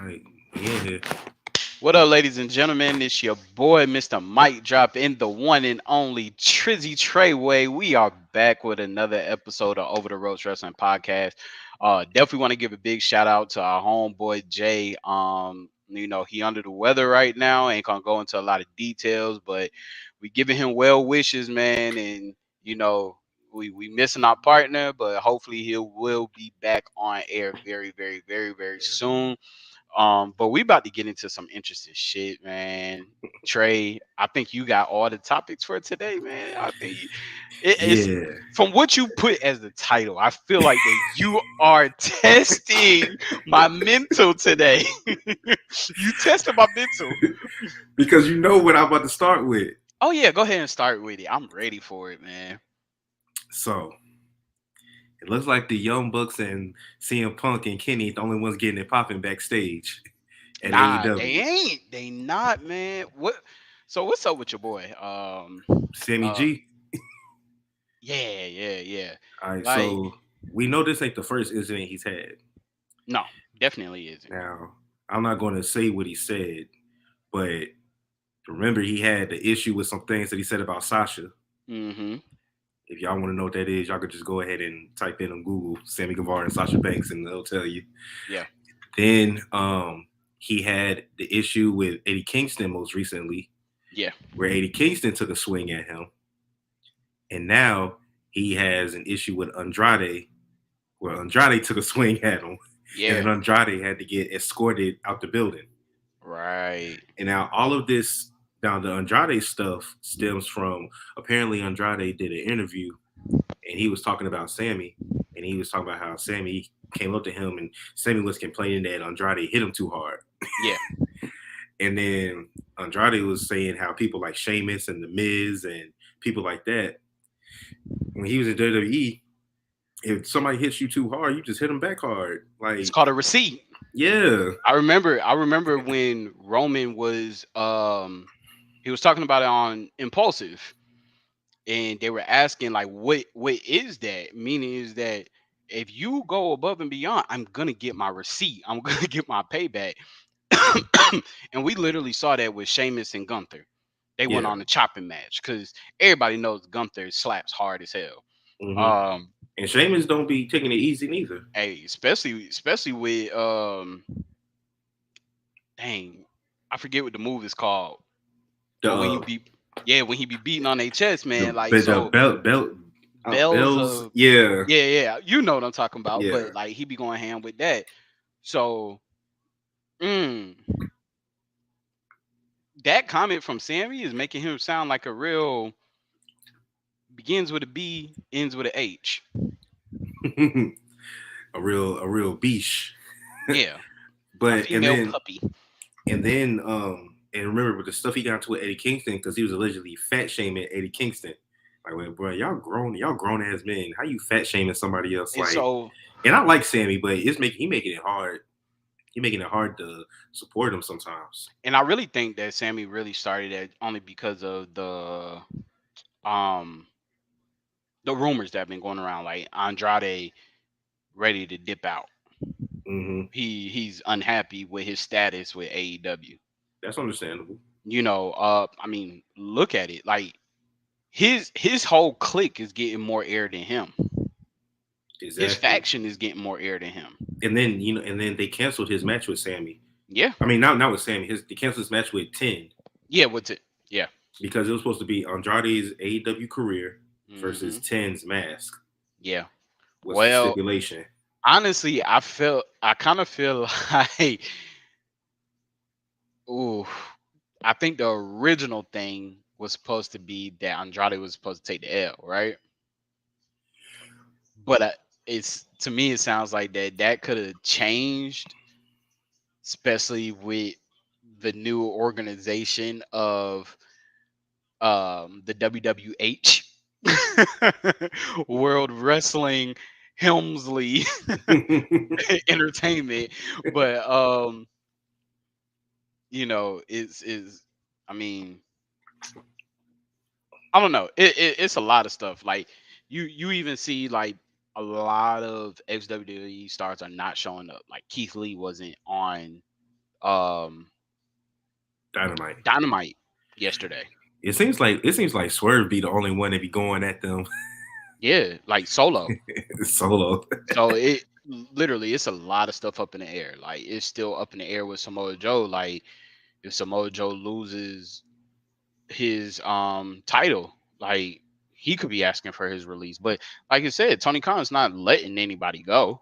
Right. Yeah. What up, ladies and gentlemen? It's your boy, Mr. Mike Drop, in the one and only Trizzy Treyway. We are back with another episode of Over the Ropes Wrestling Podcast. Definitely want to give a big shout out to our homeboy Jay. He under the weather right now. Ain't gonna go into a lot of details, but we giving him well wishes, man. And we missing our partner, but hopefully he will be back on air very, very, very, very soon. But we about to get into some interesting shit, man. Trey, I think you got all the topics for today, man. I think it's Yeah. from what you put as the title. I feel like that you are testing my mental today. You tested my mental. Because you know what I'm about to start with. Oh yeah, go ahead and start with it. I'm ready for it, man. So it looks like the Young Bucks and CM Punk and Kenny the only ones getting it popping backstage at Nah, they AEW. ain't. They not, man. What? So what's up with your boy? Sammy Uh, G. yeah, yeah, yeah. All right, Like, so we know this ain't the first incident he's had. no, definitely isn't. Now, I'm not going to say what he said, but remember he had the issue with some things that he said about Sasha. Mm-hmm. If y'all want to know what that is, y'all could just go ahead and type in on Google Sammy Guevara and Sasha Banks, and they'll tell you. Yeah. Then he had the issue with Eddie Kingston most recently, Yeah. where Eddie Kingston took a swing at him, and now he has an issue with Andrade, where Andrade took a swing at him, and then Yeah. Andrade had to get escorted out the building. Right. And now all of this, now the Andrade stuff stems from apparently Andrade did an interview and he was talking about Sammy, and he was talking about how Sammy came up to him and Sammy was complaining that Andrade hit him too hard. Yeah. And then Andrade was saying how people like Sheamus and The Miz and people like that, when he was in WWE, if somebody hits you too hard, you just hit them back hard. It's Like, called a receipt. yeah. I remember when Roman was he was talking about it on Impulsive, and they were asking like what is that? Meaning is that if you go above and beyond, I'm gonna get my receipt. I'm gonna get my payback. And we literally saw that with Sheamus and Gunther. They went Yeah. on the chopping match because everybody knows Gunther slaps hard as hell. Hmm. Um, And Sheamus don't be taking it easy neither. Hey, especially with dang, I forget what the move is called. The But when he be yeah, when he be beating on their chest, man, like the so bells bells. of Yeah. yeah, yeah, you know what I'm talking about. Yeah. But like he be going hand with that. So mm, that comment from Sammy is making him sound like a real begins with a B, ends with a H. A real beesh. Yeah, a But female puppy. and remember with the stuff he got into with Eddie Kingston because he was allegedly fat shaming Eddie Kingston. Like, well, bro, y'all grown ass men. How you fat shaming somebody else? And Like, so and I like Sammy, but he making it hard. He making it hard to support him sometimes. and I really think that Sammy really started it only because of um the rumors that have been going around, like Andrade ready to dip out. Hmm. He's unhappy with his status with AEW. That's understandable. I mean, look at it. Like his whole clique is getting more air than him. His Exactly. faction is getting more air than him. And then and then they canceled his match with Sammy. Yeah. I mean, not with Sammy. They canceled his match with 10 Yeah, what's it? Yeah. because it was supposed to be Andrade's AEW career versus Hmm. 10's mask. Yeah. What's the Well, stipulation? honestly, I kind of feel like ooh, I think the original thing was supposed to be that Andrade was supposed to take the L, right? But it's to me, it sounds like that could have changed, especially with the new organization of the WWH World Wrestling Helmsley Entertainment. But is I mean, I don't know. It's a lot of stuff. Like you even see like a lot of ex WWE stars are not showing up. Like Keith Lee wasn't on. um Dynamite. Dynamite yesterday. It seems like Swerve be the only one that be going at them Yeah, like solo. solo. So it literally it's a lot of stuff up in the air. Like it's still up in the air with Samoa Joe. Like if Samoa Joe loses his title, like he could be asking for his release. But like I said, Tony Khan's not letting anybody go.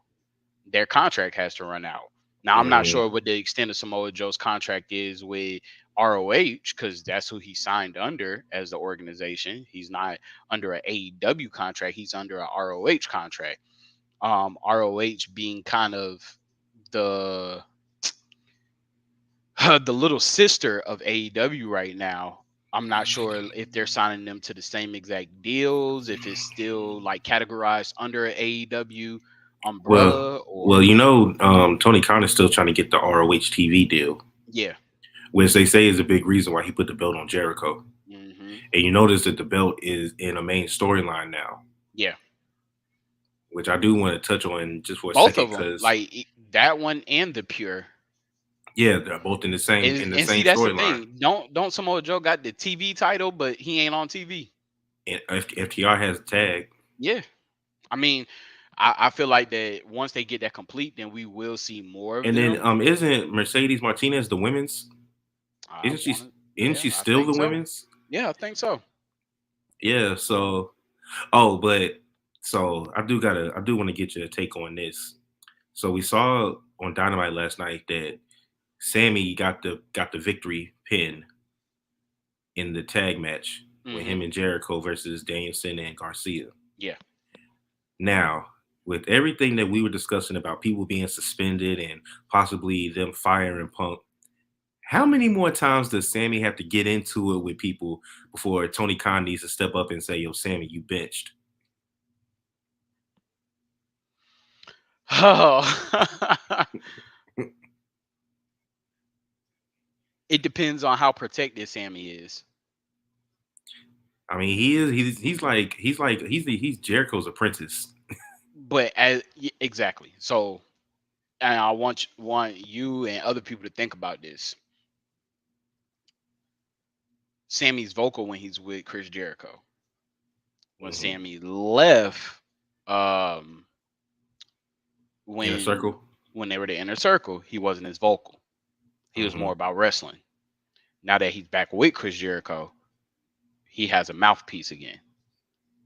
Their contract has to run out. Now I'm not Mm, sure what the extent of Samoa Joe's contract is with ROH because that's who he signed under as the organization. He's not under an AEW contract. He's under a ROH contract. ROH being kind of the the little sister of AEW right now. I'm not sure if they're signing them to the same exact deals, if it's still like categorized under an AEW well, umbrella well, or Tony Khan is still trying to get the ROH TV deal, yeah. which they say is a big reason why he put the belt on Jericho. Hmm. And you notice that the belt is in a main storyline now, Yeah. which I do want to touch on just for a Both second, of them, because like that one and the pure. yeah, they're both in the same And see, that's the storyline. thing. Don't Samoa Joe got the TV title, but he ain't on TV. And FTR has a tag, Yeah. I mean, I feel like that once they get that complete, then we will see more of and then them. isn't Mercedes Martinez the women's? I Isn't she? want to, Isn't yeah, she I still think the so. women's? Yeah, I think so. Yeah. So, oh, but so I do want to get your take on this. So we saw on Dynamite last night that Sammy got the victory pin in the tag match with Hmm. him and Jericho versus Danielson and Garcia. Yeah. Now, with everything that we were discussing about people being suspended and possibly them firing Punk, how many more times does Sammy have to get into it with people before Tony Khan needs to step up and say, "Yo, Sammy, you benched"? Oh, it depends on how protected Sammy is. I mean, he's Jericho's apprentice. But exactly. So, and I want you and other people to think about this. Sammy's vocal when he's with Chris Jericho. When Hmm. Sammy left, um, Inner when Circle. when they were the inner circle, he wasn't as vocal. He was Hmm. more about wrestling. Now that he's back with Chris Jericho, he has a mouthpiece again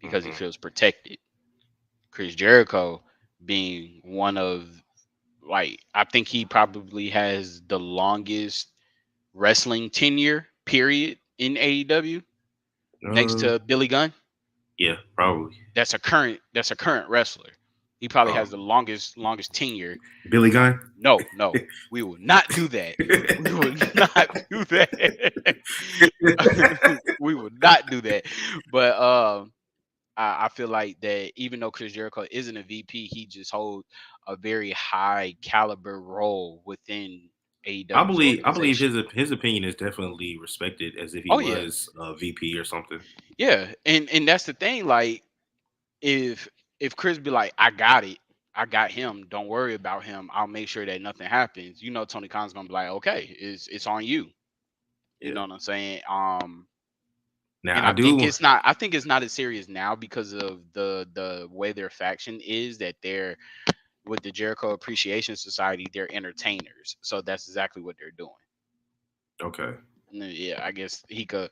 because he Hmm. feels protected. Chris Jericho being one of like I think he probably has the longest wrestling tenure period in AEW next Uh, to Billy Gunn. yeah, probably. That's a current wrestler. He probably has Um, the longest tenure. Billy Gunn. No, no, we will not do that. We will not do that. We will not do that. But I feel like that even though Chris Jericho isn't a VP, he just holds a very high caliber role within AEW's I believe organization. his opinion is definitely respected as if he Oh yeah, was a VP or something. yeah, and that's the thing. Like if Chris be like, I got him. Don't worry about him. I'll make sure that nothing happens. You know, Tony Khan's gonna be like, okay, it's on you. You Yeah. know what I'm saying? Now And I I think do. it's not. I think it's not as serious now because of the way their faction is that they're with the Jericho Appreciation Society. They're entertainers, so that's exactly what they're doing. Okay. And yeah, I guess he could.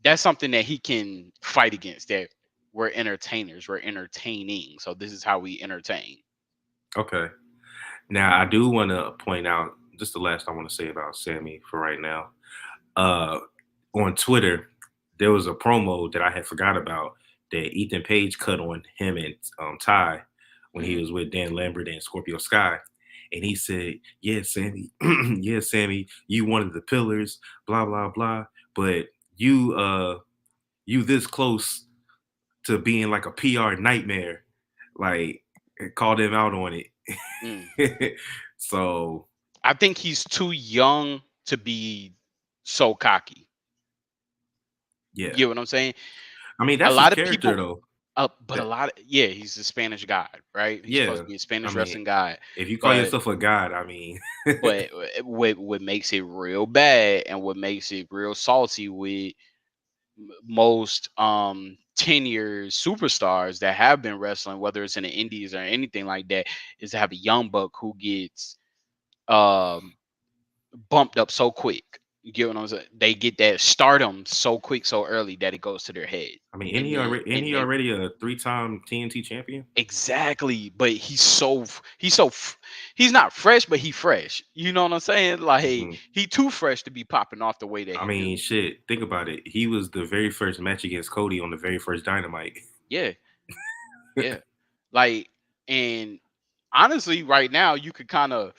That's something that he can fight against. That we're entertainers. We're entertaining. So this is how we entertain. Okay. Now I do want to point out just the last I want to say about Sammy for right now. Uh, on Twitter, there was a promo that I had forgot about that Ethan Page cut on him and Ty when he Hmm. was with Dan Lambert and Scorpio Sky. And he said, "Yeah, Sammy, yeah, Sammy, you one of the pillars, blah blah blah. But you this close to being like a PR nightmare, like it called him out on Mm. it." So I think he's too young to be so cocky. You yeah, get what I'm saying? I mean A that's his lot of character people though. But a That lot of, yeah, he's a Spanish god, right? He's supposed yeah. to be a I Spanish mean, wrestling god. if you call But yourself a god, I mean, what makes it real bad and what makes it real salty with most tenured superstars that have been wrestling, whether it's in the indies or anything like that, is to have a young buck who gets um bumped up so quick. You get what I'm saying? They get that stardom so quick, so early that it goes to their head. I mean, And then ain't and he they already a 3-time TNT champion? exactly, but he's not fresh, but he fresh. You know what I'm saying? Like Hmm. he too fresh to be popping off the way that I he mean, do. shit. Think about it. He was the very first match against Cody on the very first Dynamite. Yeah, yeah. Like, and honestly, right now you could kind of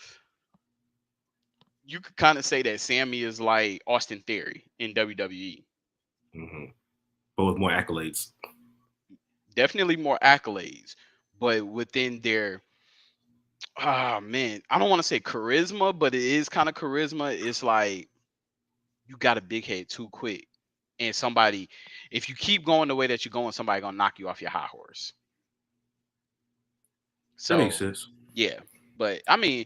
say that Sammy is like Austin Theory in WWE. Hmm. But with more accolades. Definitely more accolades, but within their man, I don't want to say charisma, but it is kind of charisma. It's like you got a big head too quick, and somebody, if you keep going the way that you're going, somebody gonna knock you off your high horse. That makes So sense. yeah, but I mean,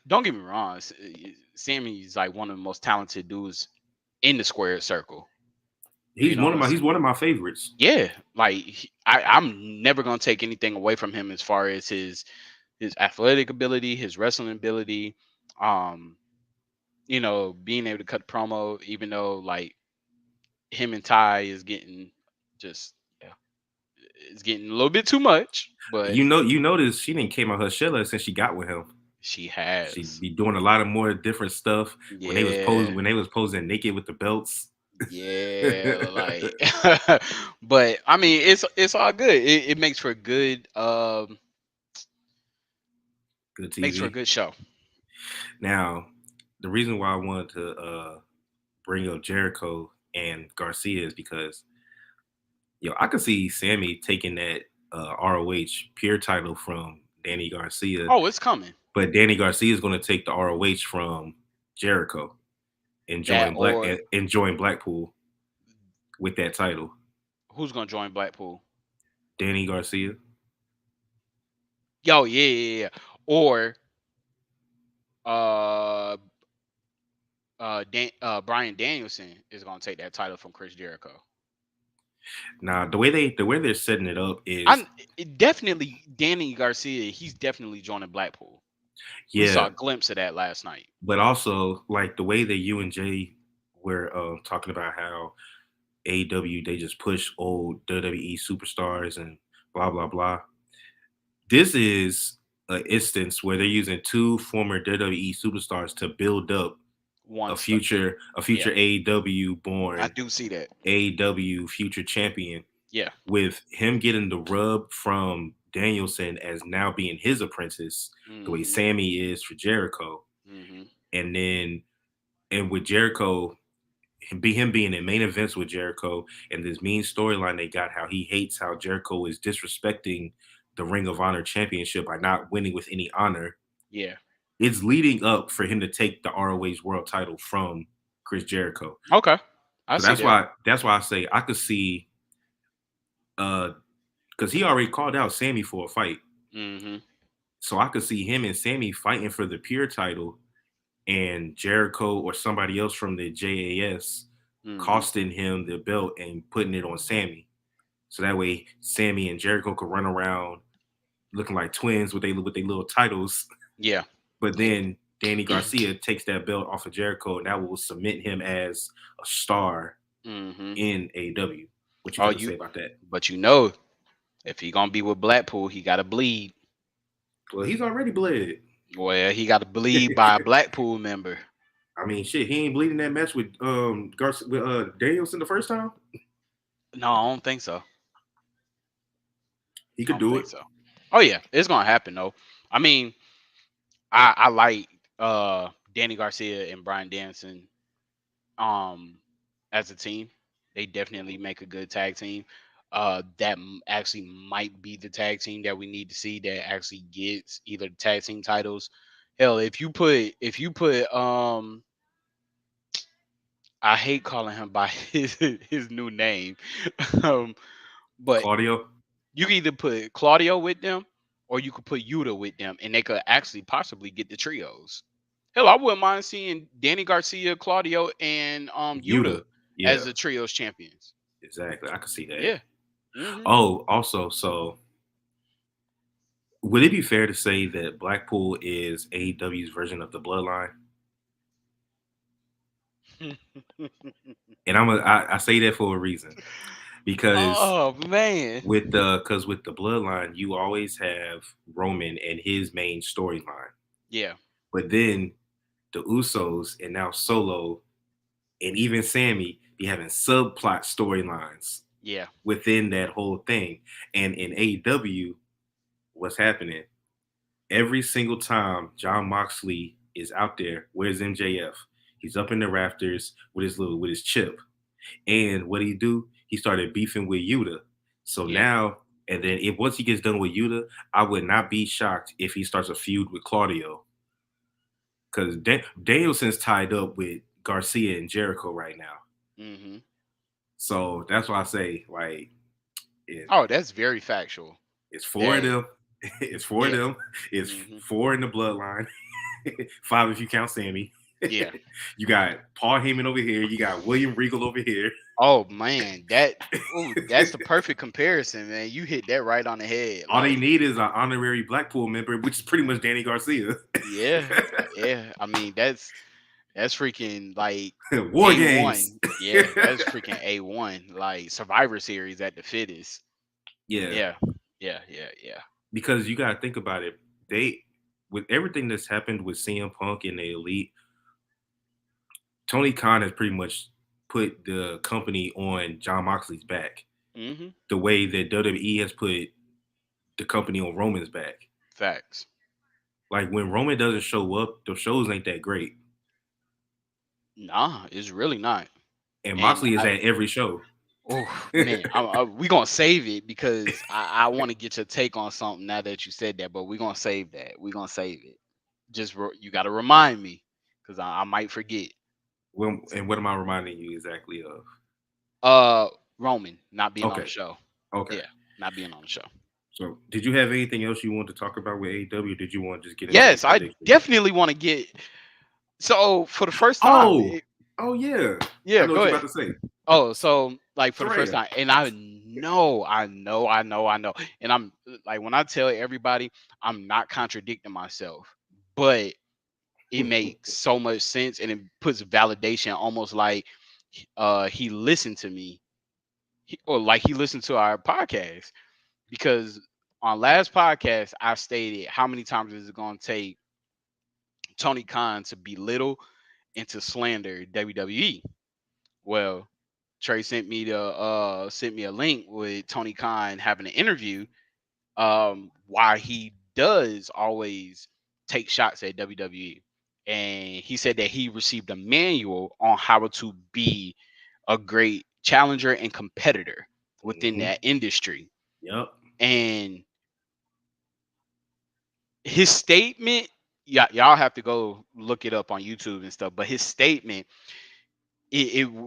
don't get me wrong. Sammy's like one of the most talented dudes in the squared circle. You know what I'm He's saying? one of my favorites. Yeah, like I'm never gonna take anything away from him as far as his athletic ability, his wrestling ability, um, being able to cut promo, even though like him and Ty is getting just yeah, it's getting a little bit too much, but You notice she didn't came out her shell since she got with him. she She has. be doing a lot of more different stuff Yeah, when they was posing naked with the belts. yeah, Good like but I mean it's all good. It makes for a good makes for a TV. good show. Now, the reason why I wanted to bring up Jericho and Garcia is because I could see Sammy taking that ROH pure title from Danny Garcia, Oh, it's coming. but Danny Garcia is going to take the ROH from Jericho and That or join Blackpool with that title. who's gonna join Blackpool? Danny Garcia. Yo, yeah, yeah, yeah. Or uh Brian Danielson is gonna take that title from Chris Jericho. Now, the way they're setting it up is I'm definitely Danny Garcia. He's definitely joining Blackpool. We saw yeah, a glimpse of that last night. but also like the way that you and Jay were talking about how AEW they just push old WWE superstars and blah blah blah. This is an instance where they're using two former WWE superstars to build up One stuff. a Yeah, future AEW I born do see that. AEW future champion Yeah. with him getting the rub from Danielson as now being his apprentice, the way Mhm. Sammy is for Jericho, Mhm. and then and with Jericho him being in main events with Jericho and this mean storyline they got how he hates how Jericho is disrespecting the Ring of Honor championship by not winning with any honor. Yeah. It's leading up for him to take the ROH world title from Chris Jericho. Okay. I So see that. that's why I say I could see because he already called out Sammy for a fight. Mhm. So I could see him and Sammy fighting for the pure title and Jericho or somebody else from the JAS Mhm. costing him the belt and putting it on Sammy. So that way Sammy and Jericho could run around looking like twins with their little titles. Yeah. But then Danny Garcia takes that belt off of Jericho and that will cement him as a star Mhm. in AEW. What you Oh, got to you. say about that? But if he gonna be with Blackpool, he gotta bleed. Well, he's already bled. Well, he gotta bleed by a Blackpool member. I mean, shit, he ain't bleeding that match with Danielson the first time. No, I don't think so. He I could don't do think it. so. Oh yeah, it's gonna happen though. I mean, I like Danny Garcia and Brian Danson um as a team. They definitely make a good tag team. Actually might be the tag team that we need to see that actually gets either the tag team titles. Hell, if you put I hate calling him by his new name. um But Claudio. you can either put Claudio with them or you could put Yuta with them, and they could actually possibly get the trios. Hell, I wouldn't mind seeing Danny Garcia, Claudio, and Yuta Yuta. as Yeah, the trios champions. exactly. I can see that. Yeah. Hmm. Oh, also, so would it be fair to say that Blackpool is AEW's version of the Bloodline? And I say that for a reason because Oh man. with the Bloodline, you always have Roman and his main storyline, Yeah. but then the Usos and now Solo and even Sammy be having subplot storylines Yeah. within that whole thing. And in AEW, what's happening? Every single time John Moxley is out there, where's MJF? He's up in the rafters with his chip. And what did he do? He started beefing with Yuta. So Yeah. now, and then if once he gets done with Yuta, I would not be shocked if he starts a feud with Claudio. Because Danielson's tied up with Garcia and Jericho right now. Hmm. So that's why I say, like, if Oh, that's very factual. it's four of That. them, it's four of Yeah. them, it's Hmm. four in the bloodline, five if you count Sammy. Yeah. You got Paul Heyman over here, you got William Regal over here. Oh man, that's the perfect comparison, man. You hit that right on the head. All they Like, need is an honorary Blackpool member, which is pretty much Danny Garcia. yeah, yeah. I mean, that's freaking like War games. A1. Yeah, that's freaking A1. Like Survivor Series at the fittest. Yeah, Yeah, yeah, yeah, yeah. because you got to think about it. They, with everything that's happened with CM Punk and the Elite, Tony Khan has pretty much put the company on John Moxley's back. Hmm. The way that WWE has put the company on Roman's back. Facts. Like when Roman doesn't show up, the shows ain't that great. Nah, it's really not. And And Moxley is at every show. oh man, we gonna save it because I want to get your take on something now that you said that, but we gonna save that. We gonna save it. You got to remind me because I might forget. And what am I reminding you exactly of? Uh, Roman not being on the Okay. show. Okay. Yeah, not being on the show. So, did you have anything else you wanted to talk about with AEW? Did you want to just get into your Yes, I predictions? definitely want to get. So for the first time, Oh, oh yeah. I yeah, know what go you're ahead. about to say. Oh, so like for the first Soraya. time, and I know, and I'm like when I tell everybody, I'm not contradicting myself, but it makes so much sense and it puts validation, almost like he listened to me, or like he listened to our podcast, because on last podcast I stated how many times is it going to take Tony Khan to belittle and to slander WWE. Well, Trey sent me a link with Tony Khan having an interview. Why he does always take shots at WWE, and he said that he received a manual on how to be a great challenger and competitor within Hmm. that industry. Yep. And his statement, yeah, y'all have to go look it up on YouTube and stuff. But his statement,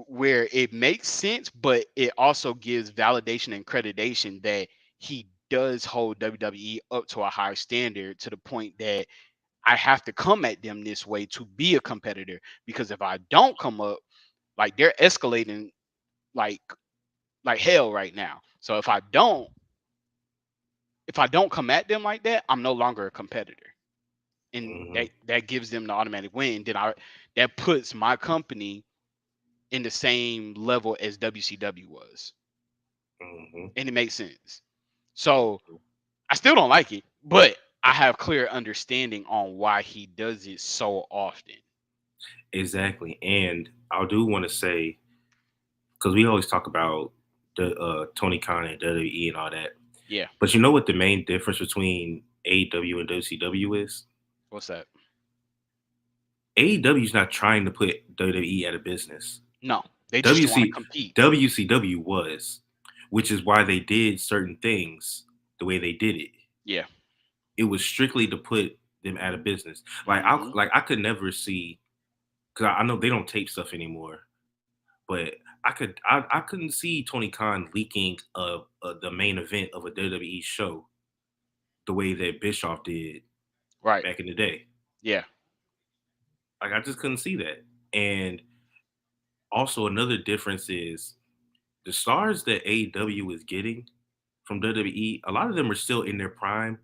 where it makes sense, but it also gives validation and accreditation that he does hold WWE up to a high standard, to the point that I have to come at them this way to be a competitor. Because if I don't come up, like they're escalating like hell right now. So if I don't come at them like that, I'm no longer a competitor. And Hmm. that gives them the automatic win. Then that puts my company in the same level as WCW was. Hmm. And it makes sense. So I still don't like it, but I have clear understanding on why he does it so often. Exactly. And I do want to say, because we always talk about the Tony Khan and WWE and all that, Yeah. but you know what the main difference between AEW and WCW is? What's that? AEW is not trying to put WWE out of business. No, they just want to WC compete. WCW was, which is why they did certain things the way they did it. Yeah. It was strictly to put them out of business. Hmm. I could never see, because I know they don't tape stuff anymore, but I couldn't see Tony Khan leaking the main event of a WWE show the way that Bischoff did Right. back in the day. Yeah. Like I just couldn't see that. And also another difference is the stars that AEW is getting from WWE. A lot of them are still in their prime,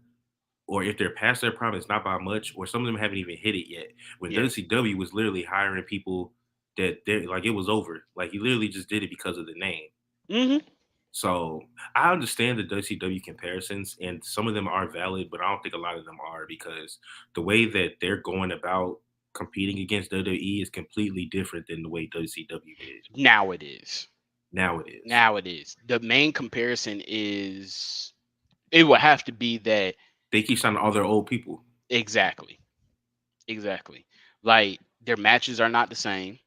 or if they're past their prime, it's not by much, or some of them haven't even hit it yet. When Yeah. WCW was literally hiring people that they like it was over. Like he literally just did it because of the name. Hmm. So I understand the WCW comparisons, and some of them are valid, but I don't think a lot of them are because the way that they're going about competing against WWE is completely different than the way WCW did. Now it is. Now it is. Now it is. The main comparison is it would have to be that They keep signing all their old people, exactly. Exactly. Like their matches are not the same.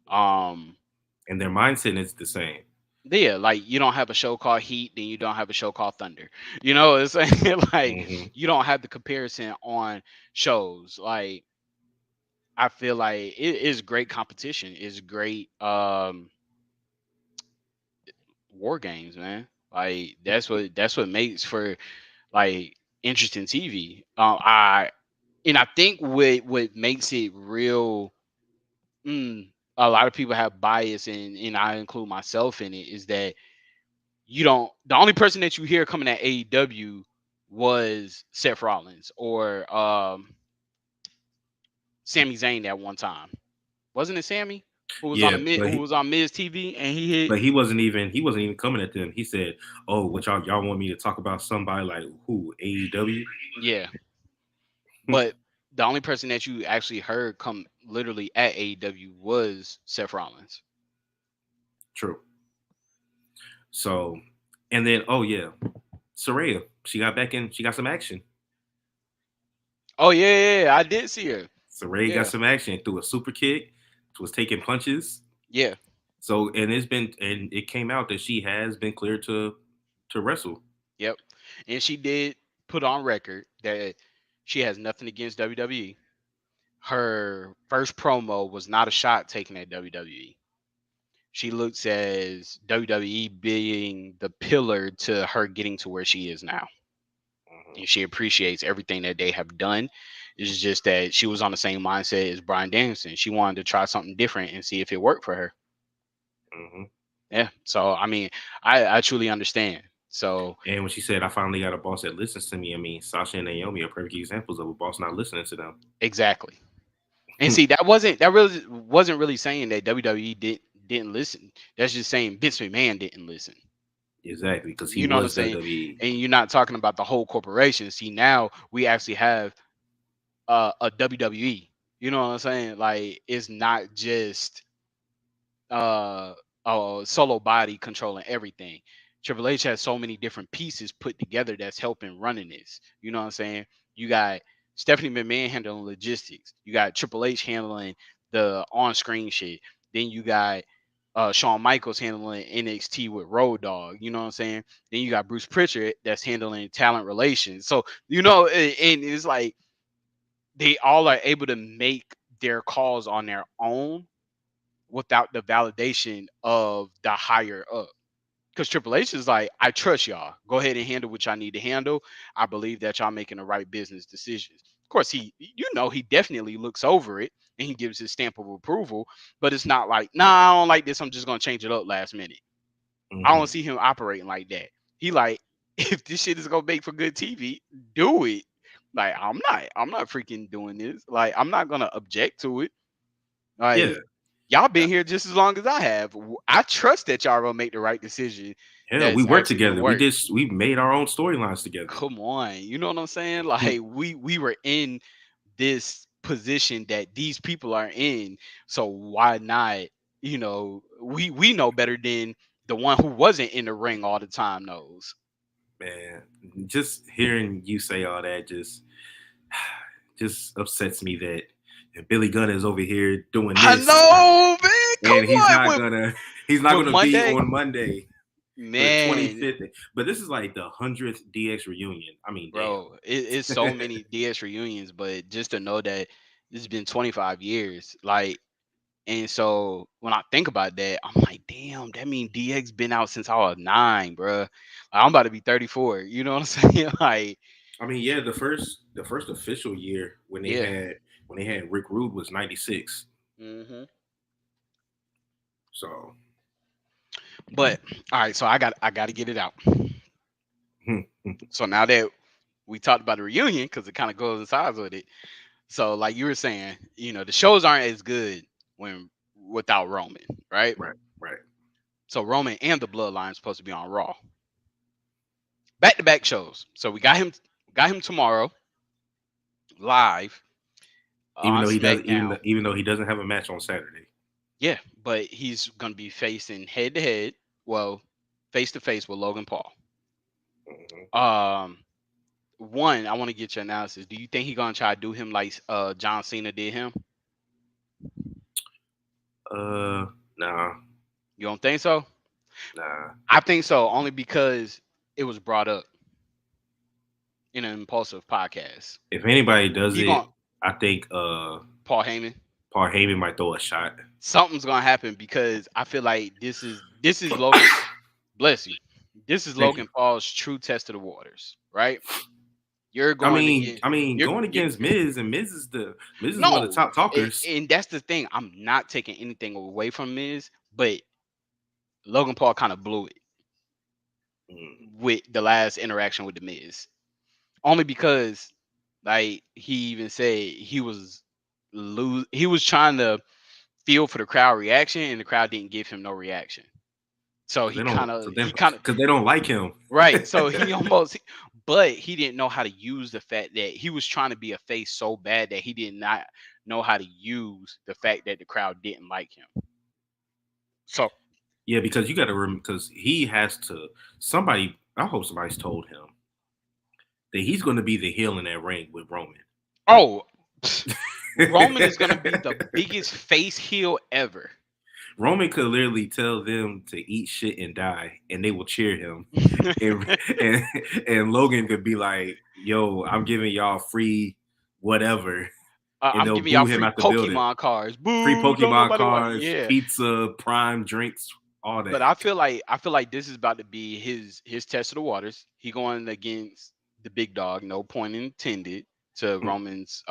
Um and their mindset is the same. yeah, like you don't have a show called Heat, then you don't have a show called Thunder. You know, it's like Hmm. you don't have the comparison on shows. Like I feel like it is great competition. It's great war games, man. Like that's what makes for like interesting TV. I think what makes it real. A lot of people have bias, and I include myself in it. Is that you don't the only person that you hear coming at AEW was Seth Rollins or Sami Zayn at one time. Wasn't it Sammy who was on Yeah, the who was on Miz TV and he hit? but he wasn't even coming at them. He said, "Oh, what y'all want me to talk about somebody like who AEW?" Yeah, but the only person that you actually heard come literally at AEW was Seth Rollins. True. So, and then yeah, Soraya, she got back in. She got some action. Oh yeah, yeah, yeah, I did see her. Soraya got Yeah, some action through a super kick. Was taking punches. yeah, So, and it came out that she has been cleared to wrestle. yep. And she did put on record that she has nothing against WWE. Her first promo was not a shot taken at WWE. She looks as WWE being the pillar to her getting to where she is now. Hmm. And she appreciates everything that they have done. It's just that she was on the same mindset as Brian Danielson. She wanted to try something different and see if it worked for her. Hmm. Yeah. So I mean, I truly understand. So And when she said, "I finally got a boss that listens to me," I mean, Sasha and Naomi are perfect examples of a boss not listening to them. exactly. And see, that really wasn't really saying that WWE didn't listen. That's just saying Vince McMahon didn't listen. Exactly, because he You know what I'm was saying? WWE. And you're not talking about the whole corporation. See, now we actually have a WWE. You know what I'm saying? Like it's not just uh a solo body controlling everything. Triple H has so many different pieces put together that's helping running this. You know what I'm saying? You got Stephanie McMahon handling logistics. You got Triple H handling the on-screen shit. Then you got Shawn Michaels handling NXT with Road Dogg. You know what I'm saying? Then you got Bruce Pritchard that's handling talent relations. So and it's like they all are able to make their calls on their own without the validation of the higher up. Because Triple H is like, I trust y'all. Go ahead and handle what y'all need to handle. I believe that y'all making the right business decisions. Of course, he definitely looks over it and he gives his stamp of approval. But it's not like, nah, I don't like this. I'm just gonna change it up last minute. I don't Hmm. see him operating like that. He like, if this shit is gonna make for good TV, do it. Like I'm not freaking doing this. Like I'm not gonna object to it. Yeah, Like y'all been here just as long as I have. I trust that y'all gonna make the right decision hell, we that's worked actually gonna together. work. We made our own storylines together. Come on, you know what I'm saying? Like we were in this position that these people are in, so why not? We know better than the one who wasn't in the ring all the time knows. Man, just hearing you say all that just upsets me that Billy Gunn is over here doing I this, know, man. Come and he's on, not with gonna he's not gonna be Monday, on Monday for the man. 25th. But this is like the 100th DX reunion. I mean, Bro, it's damn. so many DS reunions, but just to know that it's been 25 years, like And so when I think about that, I'm like, damn, that mean DX been out since I was 9, bruh. Like, I'm about to be 34. You know what I'm saying? Like, I mean, yeah, the first official year yeah. when they had Rick Rude was '96. Hmm. So But all right, so I got to get it out. hmm, So now that we talked about the reunion, because it kind of goes inside with it. So like you were saying, the shows aren't as good when without Roman, right? right, right. So Roman and the Bloodline is supposed to be on Raw, back to back shows. So we got him tomorrow live Even on though he does, SmackDown. even though he doesn't have a match on Saturday. Yeah, but he's gonna be facing head to head, well, face to face with Logan Paul. Hmm. Um, One, I want to get your analysis. Do you think he gonna try to do him like John Cena did him? Uh, nah, You don't think so? nah. I think so, only because it was brought up in an impulsive podcast. If anybody does He going it, I think Paul Heyman. Paul Heyman might throw a shot. Something's gonna happen because I feel like this is Logan. Bless you. This is Thank you. Logan Paul's true test of the waters, right? You're I going mean, against I mean, you're, going you're against Miz, and Miz is one of the no, top talkers. and that's the thing. I'm not taking anything away from Miz, but Logan Paul kind of blew it Mm. with the last interaction with the Miz, only because like he even said he was trying to feel for the crowd reaction, and the crowd didn't give him no reaction. So Cause they don't, so he kind of because they don't like him. right. So he almost, but he didn't know how to use the fact that he was trying to be a face so bad that he did not know how to use the fact that the crowd didn't like him. So, Yeah, because you got to remember, because he has to. Somebody, I hope somebody's told him that he's going to be the heel in that ring with Roman. oh, Roman is gonna be the biggest face heel ever. Roman could literally tell them to eat shit and die, and they will cheer him. And and, and Logan could be like, "Yo, I'm giving y'all free whatever," and I'm they'll giving y'all boo him free out the building. Pokemon cards. Free Boo! Don't Pokemon nobody want. cards, Yeah, pizza, prime drinks, all but that. I feel like this is about to be his test of the waters. He going against the big dog. No point intended to Roman's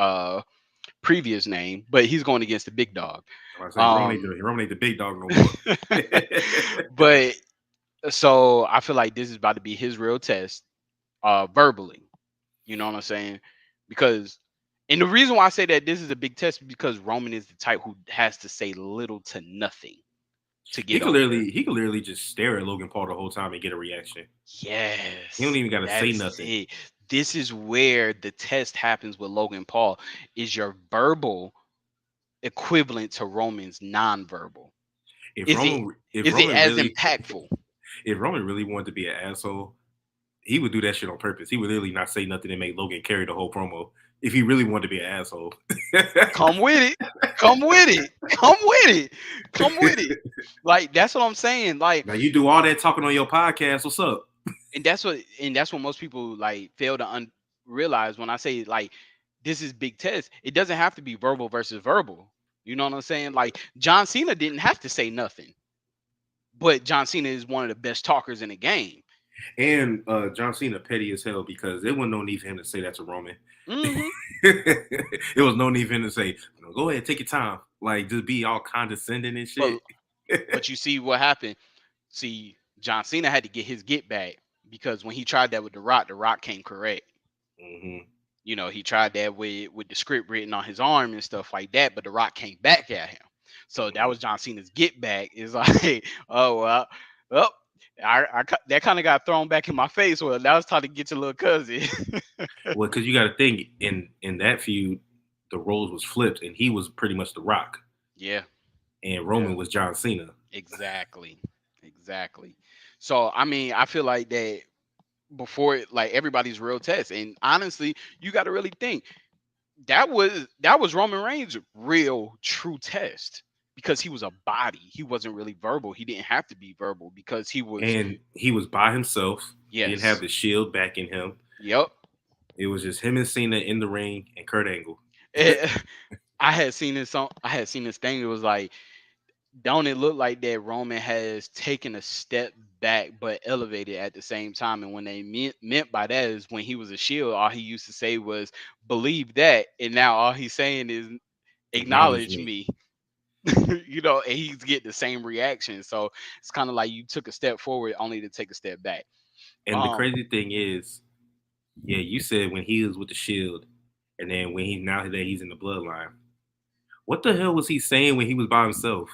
previous name, but he's going against the big dog. I say Um, Roman ain't the big dog no more. but so I feel like this is about to be his real test, verbally. You know what I'm saying? Because, and the reason why I say that this is a big test is because Roman is the type who has to say little to nothing to get over. He could literally just stare at Logan Paul the whole time and get a reaction. He don't Yes, even got to say that's nothing. it. This is where the test happens with Logan Paul. Is your verbal equivalent to Roman's nonverbal? If Is it Roman if is it Roman as really impactful? if Roman really wanted to be an asshole, he would do that shit on purpose. He would literally not say nothing and make Logan carry the whole promo if he really wanted to be an asshole. Come with it. Come with it. Come with it. Come with it. Like that's what I'm saying. Like, Now you do all that talking on your podcast. What's up? and that's what most people like fail to realize when I say like this is big test. It doesn't have to be verbal versus verbal. You know what I'm saying? Like John Cena didn't have to say nothing, but John Cena is one of the best talkers in the game. And John Cena petty as hell because there wasn't no need for him to say that to Roman. Hmm. It was no need for him to say, "No, go ahead, take your time." Like just be all condescending and But shit. but you see what happened. See, John Cena had to get his get back because when he tried that with The Rock came correct. Hmm. He tried that with the script written on his arm and stuff like that, but The Rock came back at him. So that Hmm. was John Cena's get back. It's like, oh well, that kind of got thrown back in my face. Well, that was time to get your little cousin. Well, because you got to think in that feud, the roles was flipped, and he was pretty much The Rock, Yeah, and yeah, Roman was John Cena. exactly, exactly. So I mean, I feel like that before like everybody's real test, and honestly, you got to really think that was Roman Reigns' real true test because he was a body. He wasn't really verbal. He didn't have to be verbal because he was. And he was by himself. He didn't have Yes. the Shield backing him. Yep. It was just him and Cena in the ring and Kurt Angle. Eh, I had seen this thing. It was like, don't it look like that Roman has taken a step back but elevated at the same time? And when they meant by that is when he was a Shield, all he used to say was believe that, and now all he's saying is Acknowledge acknowledge me. me. And he's getting the same reaction. So it's kind of like you took a step forward only to take a step back. And the Um, crazy thing is, yeah, you said when he was with the Shield, and then when he now that he's in the Bloodline, what the hell was he saying when he was by himself?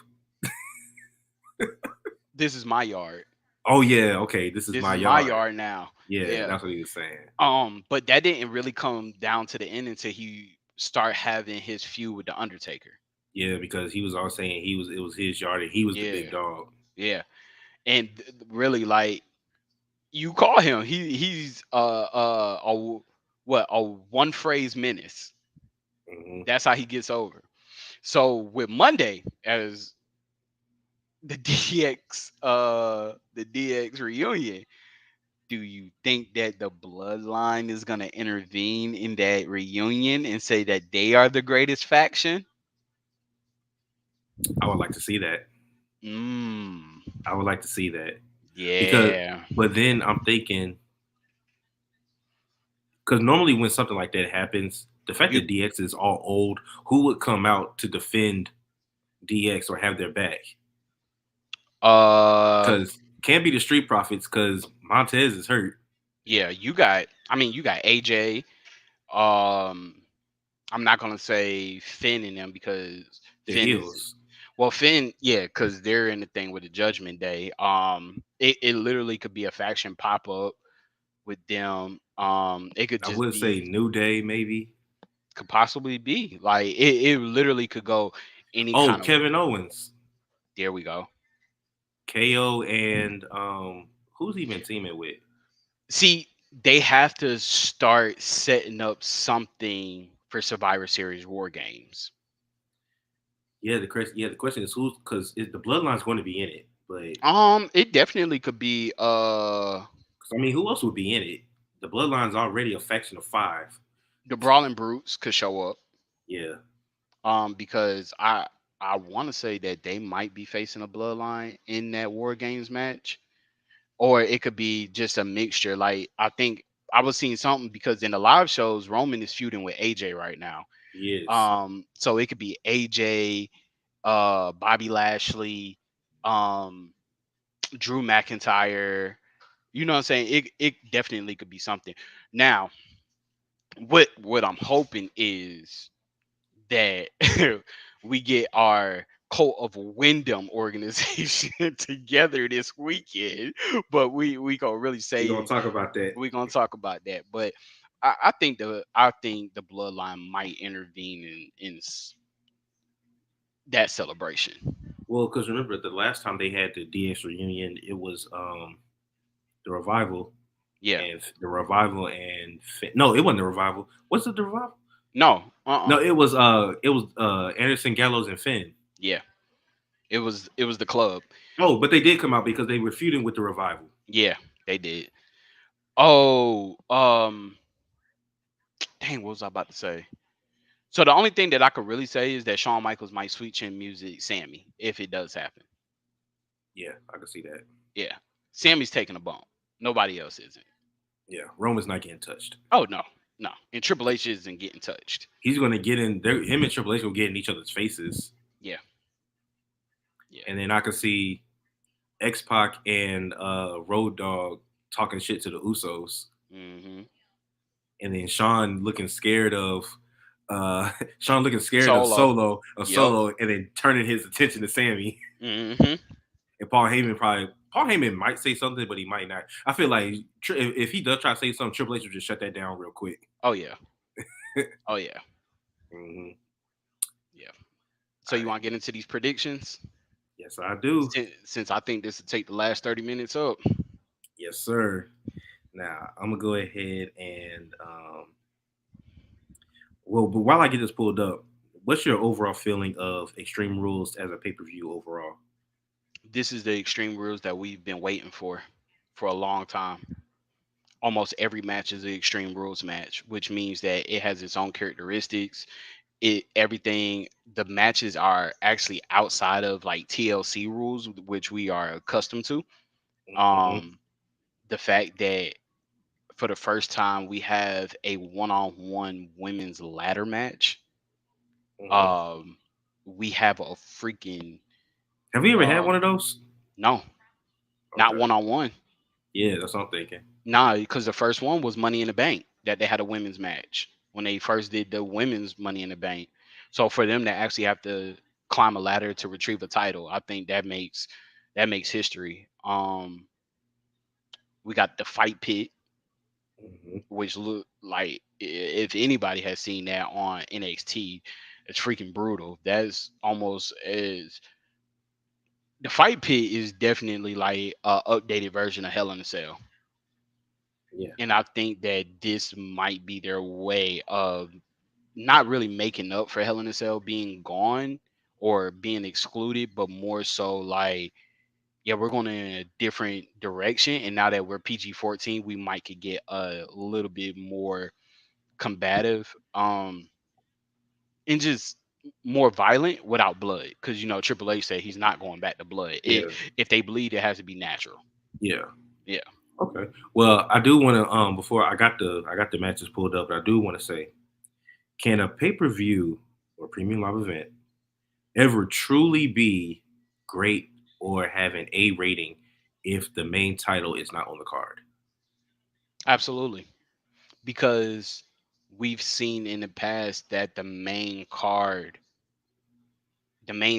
this is my yard. Oh yeah, okay, this is This my is my yard. yard now. Yeah, Yeah. that's what he was saying. But that didn't really come down to the end until he start having his feud with the Undertaker. Yeah, because he was all saying it was his yard and he was the big Yeah. dog. Yeah. And really, like, you call him, he's a what, a one phrase menace. Hmm. That's how he gets over. So with Monday as the DX reunion, do you think that the bloodline is gonna intervene in that reunion and say that they are the greatest faction? I would like to see that. Mm, I would like to see that because, yeah. but then I'm thinking because normally when something like that happens, the fact You that DX is all old, who would come out to defend DX or have their back? uh Because can't be the Street Profits because Montez is hurt. yeah, you got AJ. Um I'm not gonna say Finn in them because They're Finn is heels. well, Finn, yeah, because they're in the thing with the Judgment Day. It literally could be a faction pop up with them. It could I just would say be, New Day maybe. could possibly be like it literally could go any Oh, kind of. Kevin Owens, There we go. KO, and who's he been teaming with? See, they have to start setting up something for Survivor Series War Games. The question is who's because the Bloodline's going to be in it, but It definitely could be. 'cause, I mean, who else would be in it? The Bloodline's already a faction of five. The Brawling Brutes could show up. Yeah, Because I want to say that they might be facing a bloodline in that War Games match, or it could be just a mixture. Like, I think I was seeing something because in the live shows, Roman is feuding with AJ right now. he is. So it could be AJ, Bobby Lashley, um, Drew McIntyre. You know what I'm saying? It definitely could be something. Now, what I'm hoping is that we get our Cult of Wyndham organization together this weekend. But we gonna really We're gonna say talk about that. we're gonna talk about that. But I think the bloodline might intervene in that celebration. Well, because remember the last time they had the DX reunion, it was the revival Yeah. and no, it wasn't the revival. Was it the revival? No. No, it was Anderson Gallows and Finn. Yeah. It was the club. Oh, but they did come out because they were feuding with the revival. Yeah, they did. Oh, dang, what was I about to say? So the only thing that I could really say is that Shawn Michaels might switch in music Sammy if it does happen. Yeah, I can see that. Yeah. Sammy's taking a bump. Nobody else isn't. Yeah, Roman's not getting touched. Oh no, no. And Triple H isn't getting touched. He's gonna get in there. Him and Triple H will get in each other's faces, Yeah. Yeah. and then I can see X Pac and Road Dogg talking shit to the Usos, Mm-hmm. and then Sean looking scared of Sean looking scared of Solo. Yep. Solo, and then turning his attention to Sammy. Mm-hmm. And Paul Heyman might say something, but he might not. I feel like if he does try to say something, Triple H will just shut that down real quick. Oh yeah. Oh yeah. Hmm. Yeah. So you want to get into these predictions? Yes, I do. Since I think this will take the last 30 minutes up. Yes, sir. Now I'm gonna go ahead and well, but while I get this pulled up, what's your overall feeling of Extreme Rules as a pay per view overall? This is the Extreme Rules that we've been waiting for a long time. Almost every match is an Extreme Rules match, which means that it has its own characteristics. it everything the matches are actually outside of like TLC rules, which we are accustomed to. Hmm. Um, the fact that for the first time we have a one-on-one women's ladder match. Hmm. Um, we have a freaking Have we ever had one um of those? no, not Okay. one-on-one. Yeah, that's what I'm thinking. Nah, because the first one was Money in the Bank that they had a women's match when they first did the women's Money in the Bank. So for them to actually have to climb a ladder to retrieve a title, I think that makes history. We got the Fight Pit, Hmm. which look like if anybody has seen that on NXT, it's freaking brutal. That's almost as the Fight Pit is definitely like a updated version of Hell in a Cell. Yeah. And I think that this might be their way of not really making up for Hell in a Cell being gone or being excluded, but more so like, yeah, we're going in a different direction. And now that we're PG-14, we might could get a little bit more combative, and just more violent without blood. Because Triple H said he's not going back to blood. Yeah. If they bleed, it has to be natural. Yeah. Yeah, Okay. Well, I do want to before I got the matches pulled up, but I do want to say, can a pay-per-view or premium live event ever truly be great or have an A rating if the main title is not on the card? absolutely. Because we've seen in the past that the main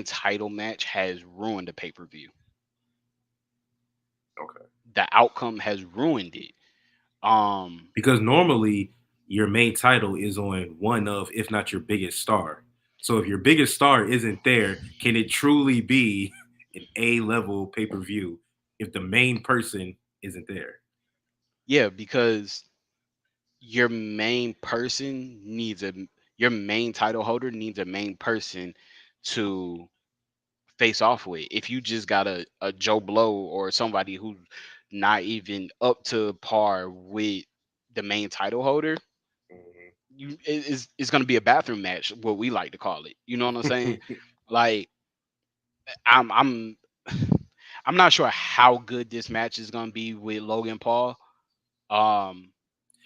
title match has ruined the pay-per-view. Okay. The outcome has ruined it. Um, Because normally your main title is on one of, if not your biggest star. So if your biggest star isn't there, can it truly be an A level pay-per-view if the main person isn't there? yeah, because your main person needs a your main title holder needs a main person to face off with. If you just got a Joe Blow or somebody who's not even up to par with the main title holder, it's going to be a bathroom match, what we like to call it. You know what I'm saying? Mhm. Like I'm I'm not sure how good this match is going to be with Logan Paul. Um,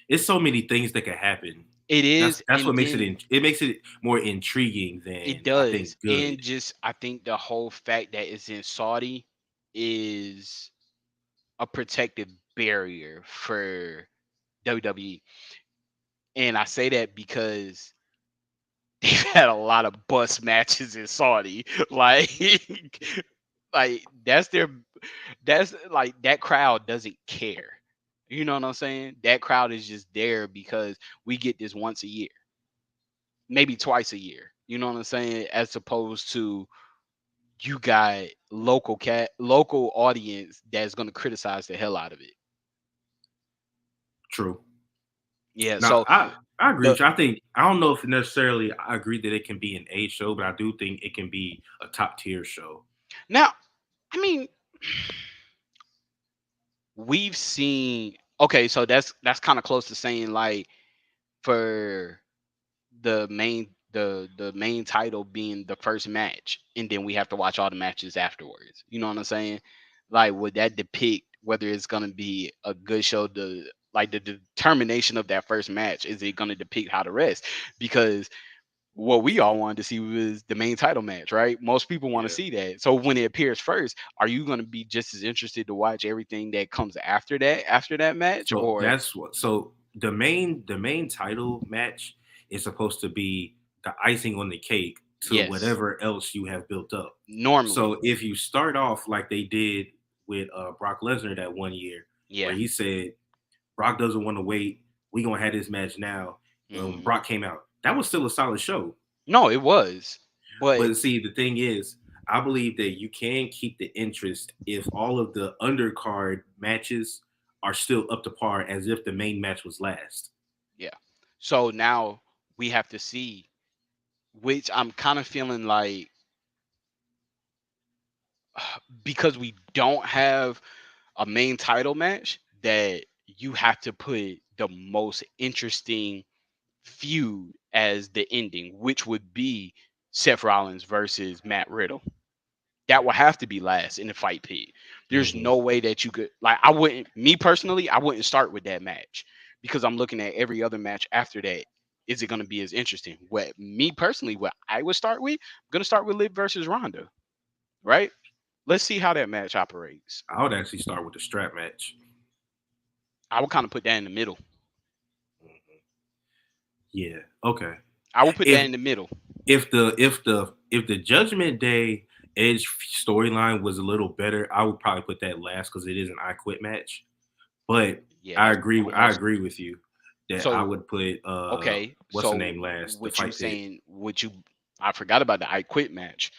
It's so many things that could happen. it That's is, that's and what makes it then it makes it more intriguing it than I think does, good. and just I think the whole fact that it's in Saudi is a protective barrier for WWE. And I say that because they've had a lot of bust matches in Saudi. Like, like that's like that crowd doesn't care. You know what I'm saying? That crowd is just there because we get this once a year, maybe twice a year. You know what I'm saying? As opposed to you got local audience that's gonna criticize the hell out of it. True. Yeah. Now So I agree the with you. I think I don't know if necessarily I agree that it can be an A show, but I do think it can be a top tier show. now, I mean, we've seen okay, so that's kind of close to saying like for the main title being the first match, and then we have to watch all the matches afterwards. You know what I'm saying? Like, would that depict whether it's gonna be a good show? To like the determination of that first match, is it gonna depict how to rest? Because what we all wanted to see was the main title match, right? Most people want to Yeah. see that. So when it appears first, are you going to be just as interested to watch everything that comes after that match, So or that's what. So the main title match is supposed to be the icing on the cake to yes, whatever else you have built up. normally, So if you start off like they did with Brock Lesnar that one year, where yeah, he said Brock doesn't want to wait, we gonna have this match now. When hmm Brock came out, that was still a solid show. no, it was, but But see, the thing is, I believe that you can keep the interest if all of the undercard matches are still up to par as if the main match was last. yeah. So now we have to see, which I'm kind of feeling like because we don't have a main title match, that you have to put the most interesting feud as the ending, which would be Seth Rollins versus Matt Riddle. That will have to be last in the fight pit. There's Hmm. no way that you could like I wouldn't me personally, I wouldn't start with that match because I'm looking at every other match after that. Is it gonna be as interesting? What me personally, what I would start with, I'm gonna start with Liv versus Ronda, right? Let's see how that match operates. I would actually start with the strap match. I would kind of put that in the middle. Mhm. Yeah. Okay. I would put that If in the middle. if the Judgment Day Edge storyline was a little better, I would probably put that last because it is an I Quit match. But Yeah, I that's agree. I almost agree with you that I so would put okay. what's the So name last? The what you fight pit. saying? Would you? I forgot about the I Quit match.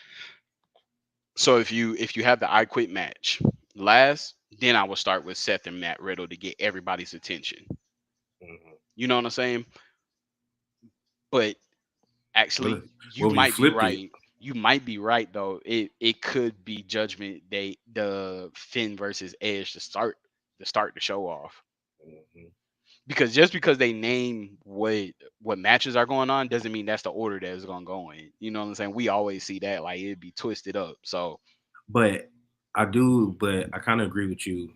So if you have the I Quit match last, then I will start with Seth and Matt Riddle to get everybody's attention. Hmm. You know what I'm saying? But actually, Well, you well, you might be flipped it. right. You might be right though. It could be Judgment Day, the Finn versus Edge to start the show off. Hmm. Because just because they name what matches are going on doesn't mean that's the order that it's gonna go in. You know what I'm saying? We always see that like it'd be twisted up. So But I kind of agree with you.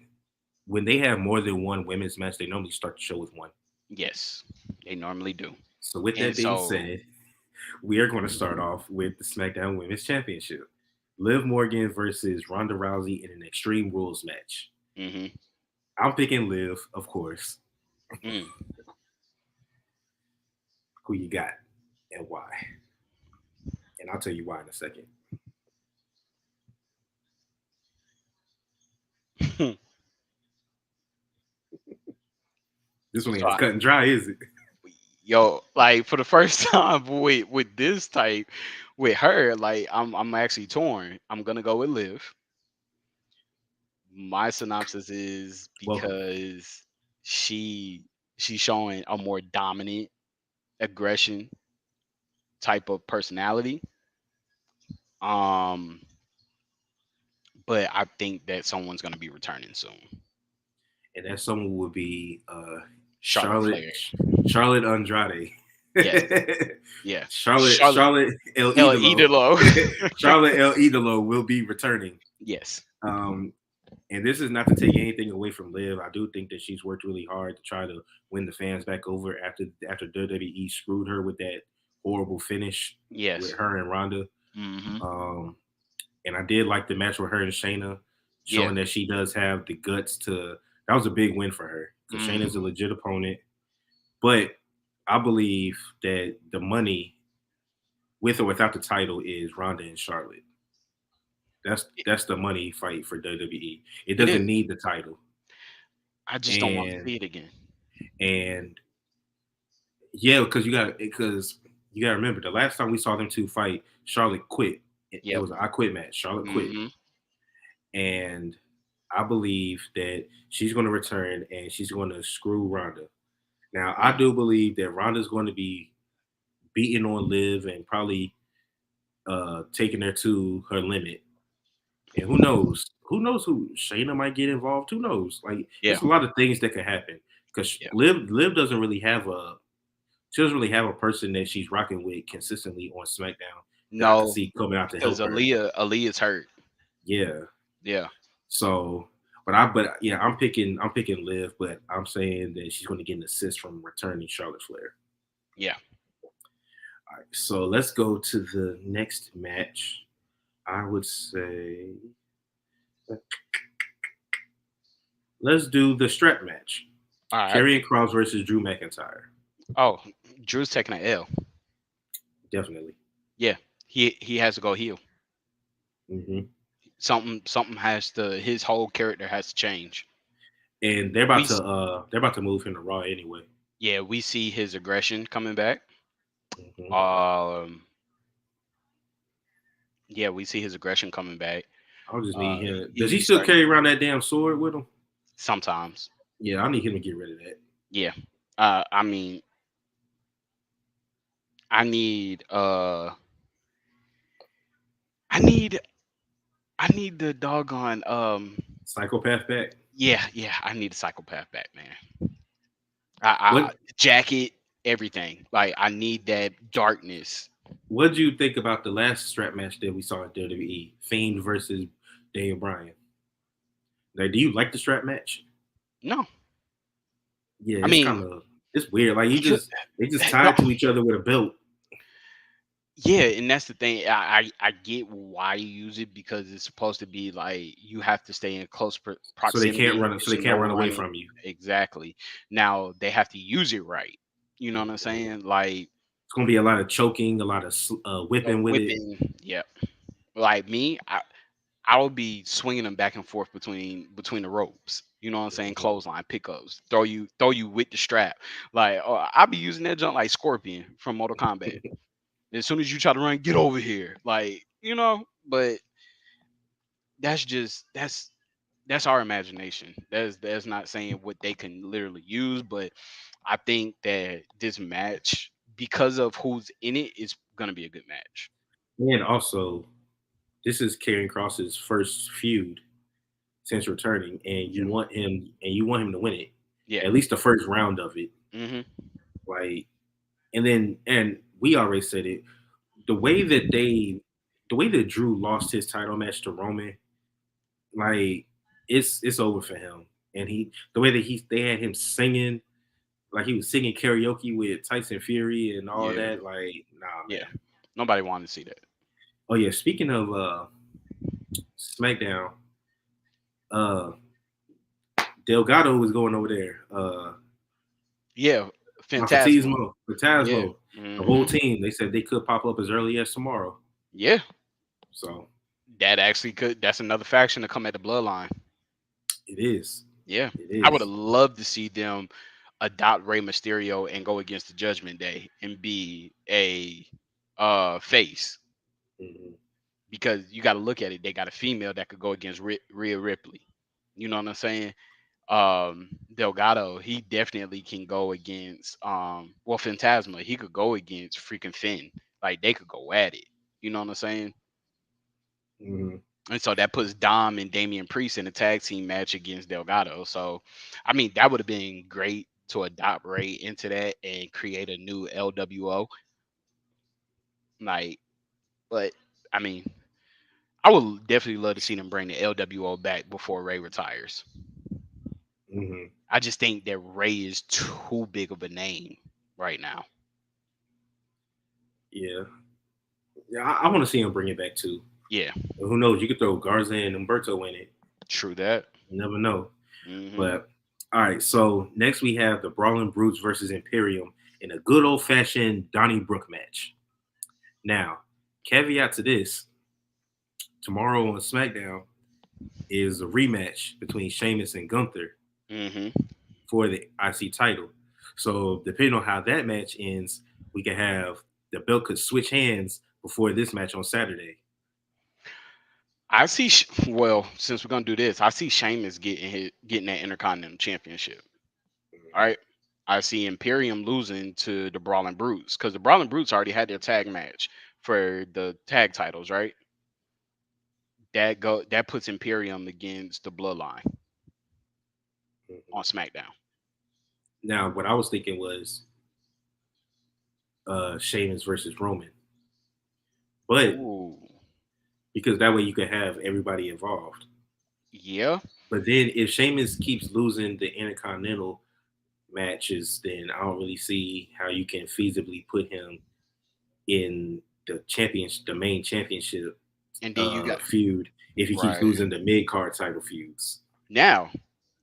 When they have more than one women's match, they normally start the show with one. yes, they normally do. So with And that being so said, we are going to start off with the SmackDown Women's Championship. Liv Morgan versus Ronda Rousey in an Extreme Rules match. hmm I'm picking Liv, of course. mm. Who you got and why? And I'll tell you why in a second. This one so ain't as I, cut and dry, is it? yo, like for the first time with this type with her, like I'm actually torn. I'm gonna go with Liv. My synopsis is Welcome. because she she's showing a more dominant aggression type of personality. Um, but I think that someone's gonna be returning soon. And that someone would be Charlotte Charlotte Flair. Charlotte Andrade. Yes. Yeah. Charlotte Charlotte Charlotte El El Idolo. Idolo. Charlotte El Idolo will be returning. Yes. Um, and this is not to take anything away from Liv. I do think that she's worked really hard to try to win the fans back over after WWE screwed her with that horrible finish with Yes. her and Ronda. hmm Um, and I did like the match with her and Shayna, Yeah. showing that she does have the guts to. That was a big win for her because Shayna's a hmm legit opponent. But I believe that the money, with or without the title, is Ronda and Charlotte. It, That's the money fight for WWE. It it doesn't is. need the title. I just don't want to And see it again. and yeah, because you got to remember the last time we saw them two fight, Charlotte quit. It Yep. was an I quit match. Charlotte quit, hmm and I believe that she's going to return and she's going to screw Ronda. Now, I do believe that Ronda's going to be beating on Liv and probably taking her to her limit. And who knows? Who knows who Shayna might get involved? Who knows? Like, Yeah. it's a lot of things that could happen because Yeah. Liv doesn't really have a she doesn't really have a person that she's rocking with consistently on SmackDown that I could No, see coming out to because help her. Aaliyah's hurt. Yeah. Yeah. So, but yeah, I'm picking Liv, but I'm saying that she's going to get an assist from returning Charlotte Flair. Yeah. All right, so let's go to the next match. I would say let's do the strap match. All right. Karrion Cross versus Drew McIntyre. Oh, Drew's taking an L. Definitely. Yeah. He has to go heel. Hmm. Something has to his whole character has to change. And We they're about to move him to Raw anyway. yeah, we see his aggression coming back. Hmm. Um yeah, we see his aggression coming back. I'll just need him. Does he He's still starting carry around that damn sword with him? sometimes. Yeah, I need him to get rid of that. Yeah. I mean, I need I need I need the doggone Psychopath back. yeah, I need a psychopath back, man. I What jacket. everything. Like I need that darkness. What do you think about the last strap match that we saw at WWE? Fiend versus Daniel Bryan. Like, do you like the strap match? No, Yeah, I it's mean kind of it's weird. Like you because just they just no, tied to each other with a belt, yeah, and that's the thing. I get why you use it because it's supposed to be like you have to stay in close so they can't proximity. run. So There's they can't no run away running. from you. Exactly. Now they have to use it right. You know what I'm Mhm. saying? Like It's gonna be a lot of choking, a lot of whipping with it. whipping. Yeah. Like me, I would be swinging them back and forth between the ropes. You know what I'm saying? Mhm. Clothesline pickups, throw you with the strap. Like I'll be using that junk like Scorpion from Mortal Kombat. As soon as you try to run, get over here. Like but that's just that's our imagination. That's not saying what they can literally use, but I think that this match, because of who's in it, is gonna be a good match. And also, this is Karrion Cross's first feud since returning, and Yeah. you want him to win it, Yeah. at least the first round of it. Hmm. Like, and we already said it. The way that the way that Drew lost his title match to Roman, like it's over for him. And the way that they had him singing, like he was singing karaoke with Tyson Fury and all Yeah. that, like nah, Yeah. man. Nobody wanted to see that. Oh yeah, speaking of SmackDown, uh Delgado was going over there. Yeah. Phantasma. Mafatismo, Yeah. Phantasmo, the whole Hmm. team. They said they could pop up as early as tomorrow. Yeah. So That actually could. That's another faction to come at the bloodline. it is. Yeah. It I would have is. loved to see them adopt Rey Mysterio and go against the Judgment Day and be a face, Mhm. because you got to look at it. They got a female that could go against Rhea Ripley. You know what I'm saying? Delgado, he definitely can go against well, Phantasma, he could go against freaking Finn. Like they could go at it. You know what I'm saying? Mhm. And so that puts Dom and Damian Priest in a tag team match against Delgado. So I mean that would have been great to adopt Ray into that and create a new LWO. Like, but I mean, I would definitely love to see them bring the LWO back before Ray retires. Mhm. I just think that Ray is too big of a name right now. Yeah. Yeah. I want to see him bring it back too. Yeah, And who knows? You could throw Garza and Umberto in it. true that. You never know. Hmm. But all right. So next we have the Brawling Brutes versus Imperium in a good old fashioned Donnie Brook match. Now, caveat to this: tomorrow on SmackDown is a rematch between Sheamus and Gunther Hmm. for the IC title. So depending on how that match ends, we can have the belt could switch hands before this match on Saturday. I see. Well, since we're gonna do this, I see Sheamus getting that Intercontinental Championship. All right. I see Imperium losing to the Brawling Brutes because the Brawling Brutes already had their tag match for the tag titles, right? That puts Imperium against the Bloodline on SmackDown. Now, what I was thinking was Sheamus versus Roman, but Ooh, because that way you could have everybody involved. yeah. But then if Sheamus keeps losing the Intercontinental matches, then I don't really see how you can feasibly put him in the main championship And then you got feud if he keeps right losing the mid card title feuds. now.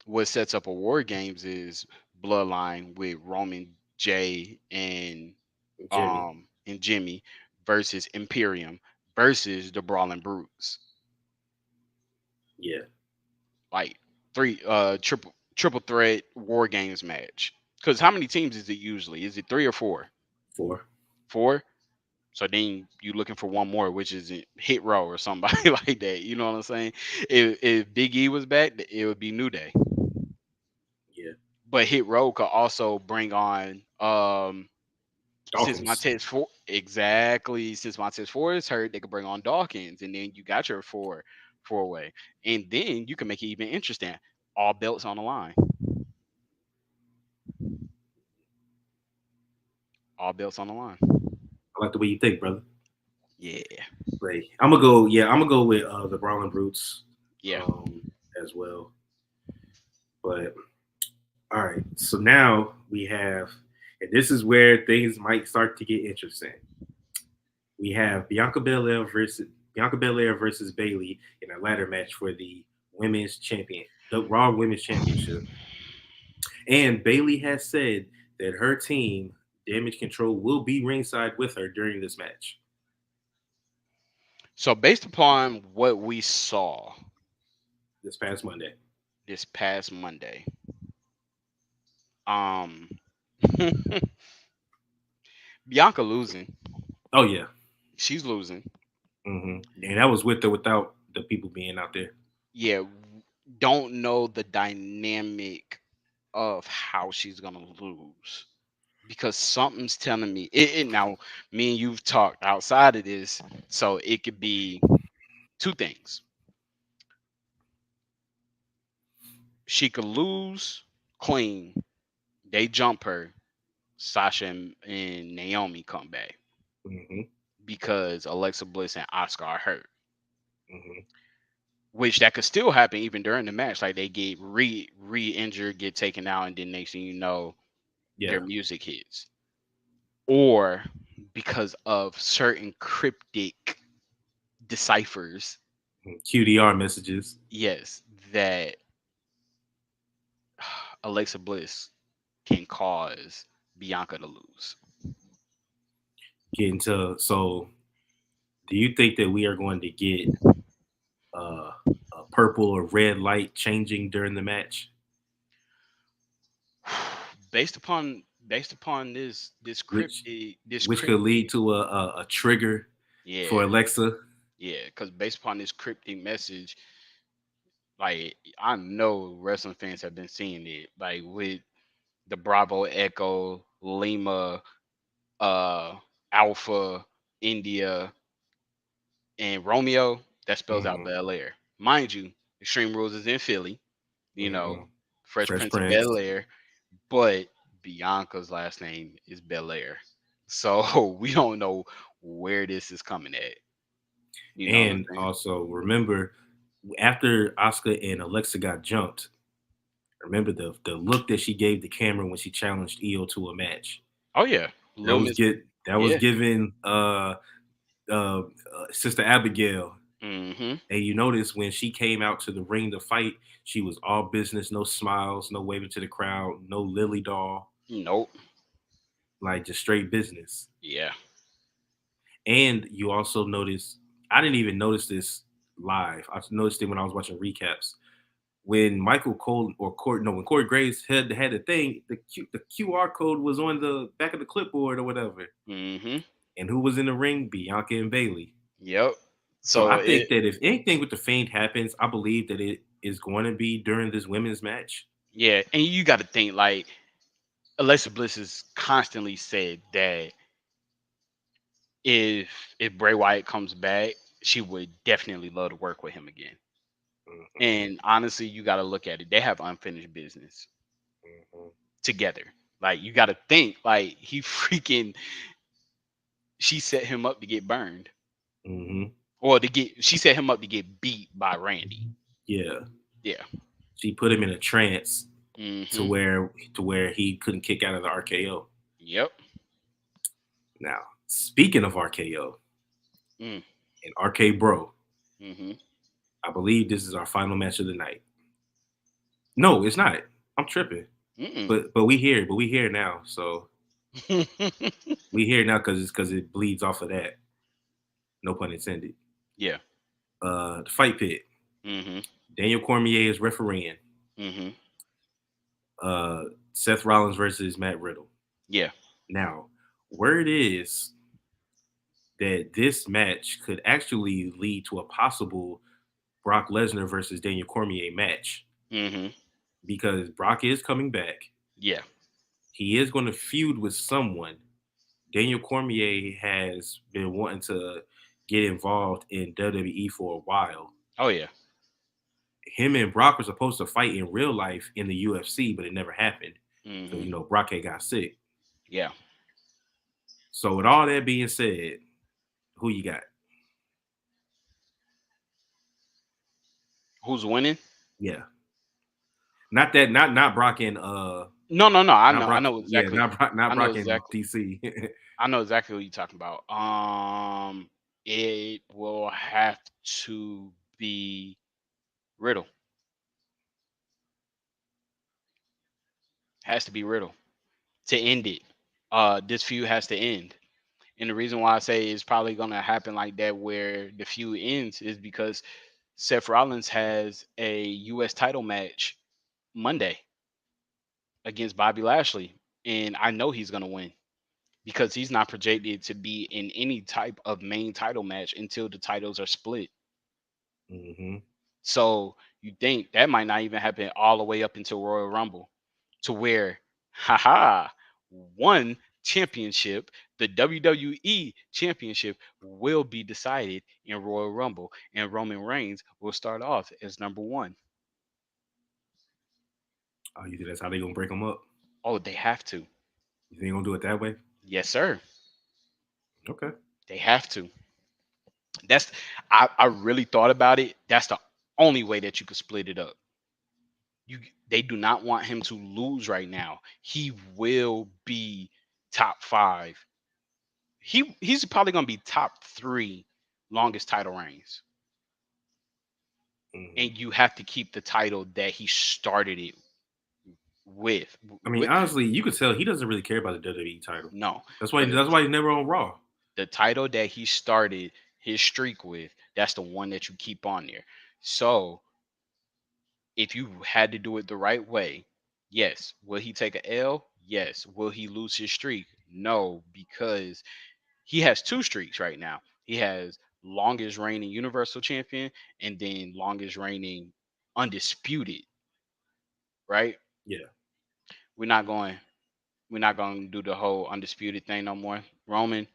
What sets up a War Games is Bloodline with Roman, Jay, Jimmy, and Jimmy versus Imperium versus the Brawling Brutes. yeah, Like three triple threat War Games match. Because how many teams is it usually? Is it three or four? four. Four. So then you looking for one more, which is Hit Row or somebody like that. You know what I'm saying? If Big E was back, it would be New Day. Yeah, But Hit Row could also bring on since Dawkins. Montez Ford is hurt, they could bring on Dawkins, and then you got your four way, and then you can make it even interesting. All belts on the line. All belts on the line. I like the way you think, brother. Yeah. But I'm gonna go. Yeah, I'm gonna go with the Brawling Brutes Yeah. as well. But all right, so now we have, and this is where things might start to get interesting. We have Bianca Belair versus Bailey in a ladder match for the Raw Women's Championship. And Bailey has said that her team, Damage Control, will be ringside with her during this match So based upon what we saw this past Monday. this past Monday, um, Bianca losing. Oh yeah, She's losing. and that was with or without the people being out there. Yeah. Don't know the dynamic of how she's gonna lose because something's telling me now. Me and you've talked outside of this, so it could be two things. She could lose clean. They jump her. Sasha and Naomi come back hmm because Alexa Bliss and Oscar are hurt. hmm Which that could still happen even during the match. Like they get re-injured, get taken out, and then next thing you know, Yeah, their music hits. Or because of certain cryptic deciphers, QDR messages yes, that Alexa Bliss can cause Bianca to lose. getting to. So, do you think that we are going to get uh, a purple or red light changing during the match, Based upon which this could lead cryptic, to a trigger for yeah, Alexa? yeah, because based upon this cryptic message, like I know wrestling fans have been seeing it, like with the Bravo Echo Lima uh Alpha India and Romeo, that spells out hmm Bel Air. Mind you, Extreme Rules is in Philly, you know, hmm Fresh Fresh Prince of Prince, Bel Air, but Bianca's last name is Belair. So we don't know where this is coming at. You know what I'm and saying? also remember after Asuka and Alexa got jumped. Remember the look that she gave the camera when she challenged Io to a match. Oh yeah. That Lil was Miss, get that was yeah. given Sister Abigail. Mm-hmm. And you notice when she came out to the ring to fight, she was all business, no smiles, no waving to the crowd, no lily doll, Nope. like just straight business. Yeah. And you also notice, I didn't even notice this live. I noticed it when I was watching recaps. When Michael Cole or Corey, no, when Corey Graves had the thing, the QR code was on the back of the clipboard or whatever. Mm-hmm. And who was in the ring? Bianca and Bailey. Yep. So So I think it that if anything with the Fiend happens, I believe that it is going to be during this women's match. yeah, and you gotta think like Alexa Bliss has constantly said that if Bray Wyatt comes back, she would definitely love to work with him again. hmm And honestly, you got to look at it. They have unfinished business hmm together. Like you got to think like he freaking she set him up to get burned hmm or to get she set him up to get beat by Randy. Yeah, Yeah. she put him in a trance Mhm. to where he couldn't kick out of the RKO. Yep. Now, speaking of RKO Mm. and RK Bro, Mhm. I believe this is our final match of the night. No, it's not. I'm tripping. Mm. But we here now. So we here now because it bleeds off of that. No pun intended. yeah. The fight pit. Mhm. Daniel Cormier is refereeing. Mhm. Uh, Seth Rollins versus Matt Riddle. Yeah. Now, word is that this match could actually lead to a possible Brock Lesnar versus Daniel Cormier match Mhm. because Brock is coming back. Yeah. He is going to feud with someone. Daniel Cormier has been wanting to get involved in WWE for a while. Oh yeah. Him and Brock were supposed to fight in real life in the UFC, but it never happened because Mhm. Brock had got sick. Yeah. So with all that being said, who you got? Who's winning? Yeah, not that, not Brock and No, no, no. I not know. I Brock. know Yeah, exactly. not I know Brock and exactly. DC. I know exactly what you're talking about. It will have to be Riddle. Has to be Riddle to end it. This feud has to end. And the reason why I say it's probably gonna happen like that, where the feud ends, is because Seth Rollins has a U.S. title match Monday against Bobby Lashley, and I know he's gonna win because he's not projected to be in any type of main title match until the titles are split. hmm So you think that might not even happen all the way up until Royal Rumble, to where, haha, one championship, the WWE championship, will be decided in Royal Rumble, and Roman Reigns will start off as number one. Oh, you think that's how they gonna break them up? Oh, they have to. You think they gonna do it that way? Yes, sir. Okay. They have to. That's I really thought about it. That's the only way that you could split it up. You They do not want him to lose right now. He will be top five. He's probably gonna be top three longest title reigns. hmm And you have to keep the title that he started it with. I mean, honestly, you could tell he doesn't really care about the WWE title. No, That's why. but That's why he's never on Raw. the title that he started his streak with, that's the one that you keep on there. So if you had to do it the right way, yes. Will he take a L? Yes. Will he lose his streak? No, because he has two streaks right now. He has longest reigning Universal Champion and then longest reigning undisputed. Right? Yeah. We're not going. We're not going to do the whole undisputed thing no more. Roman,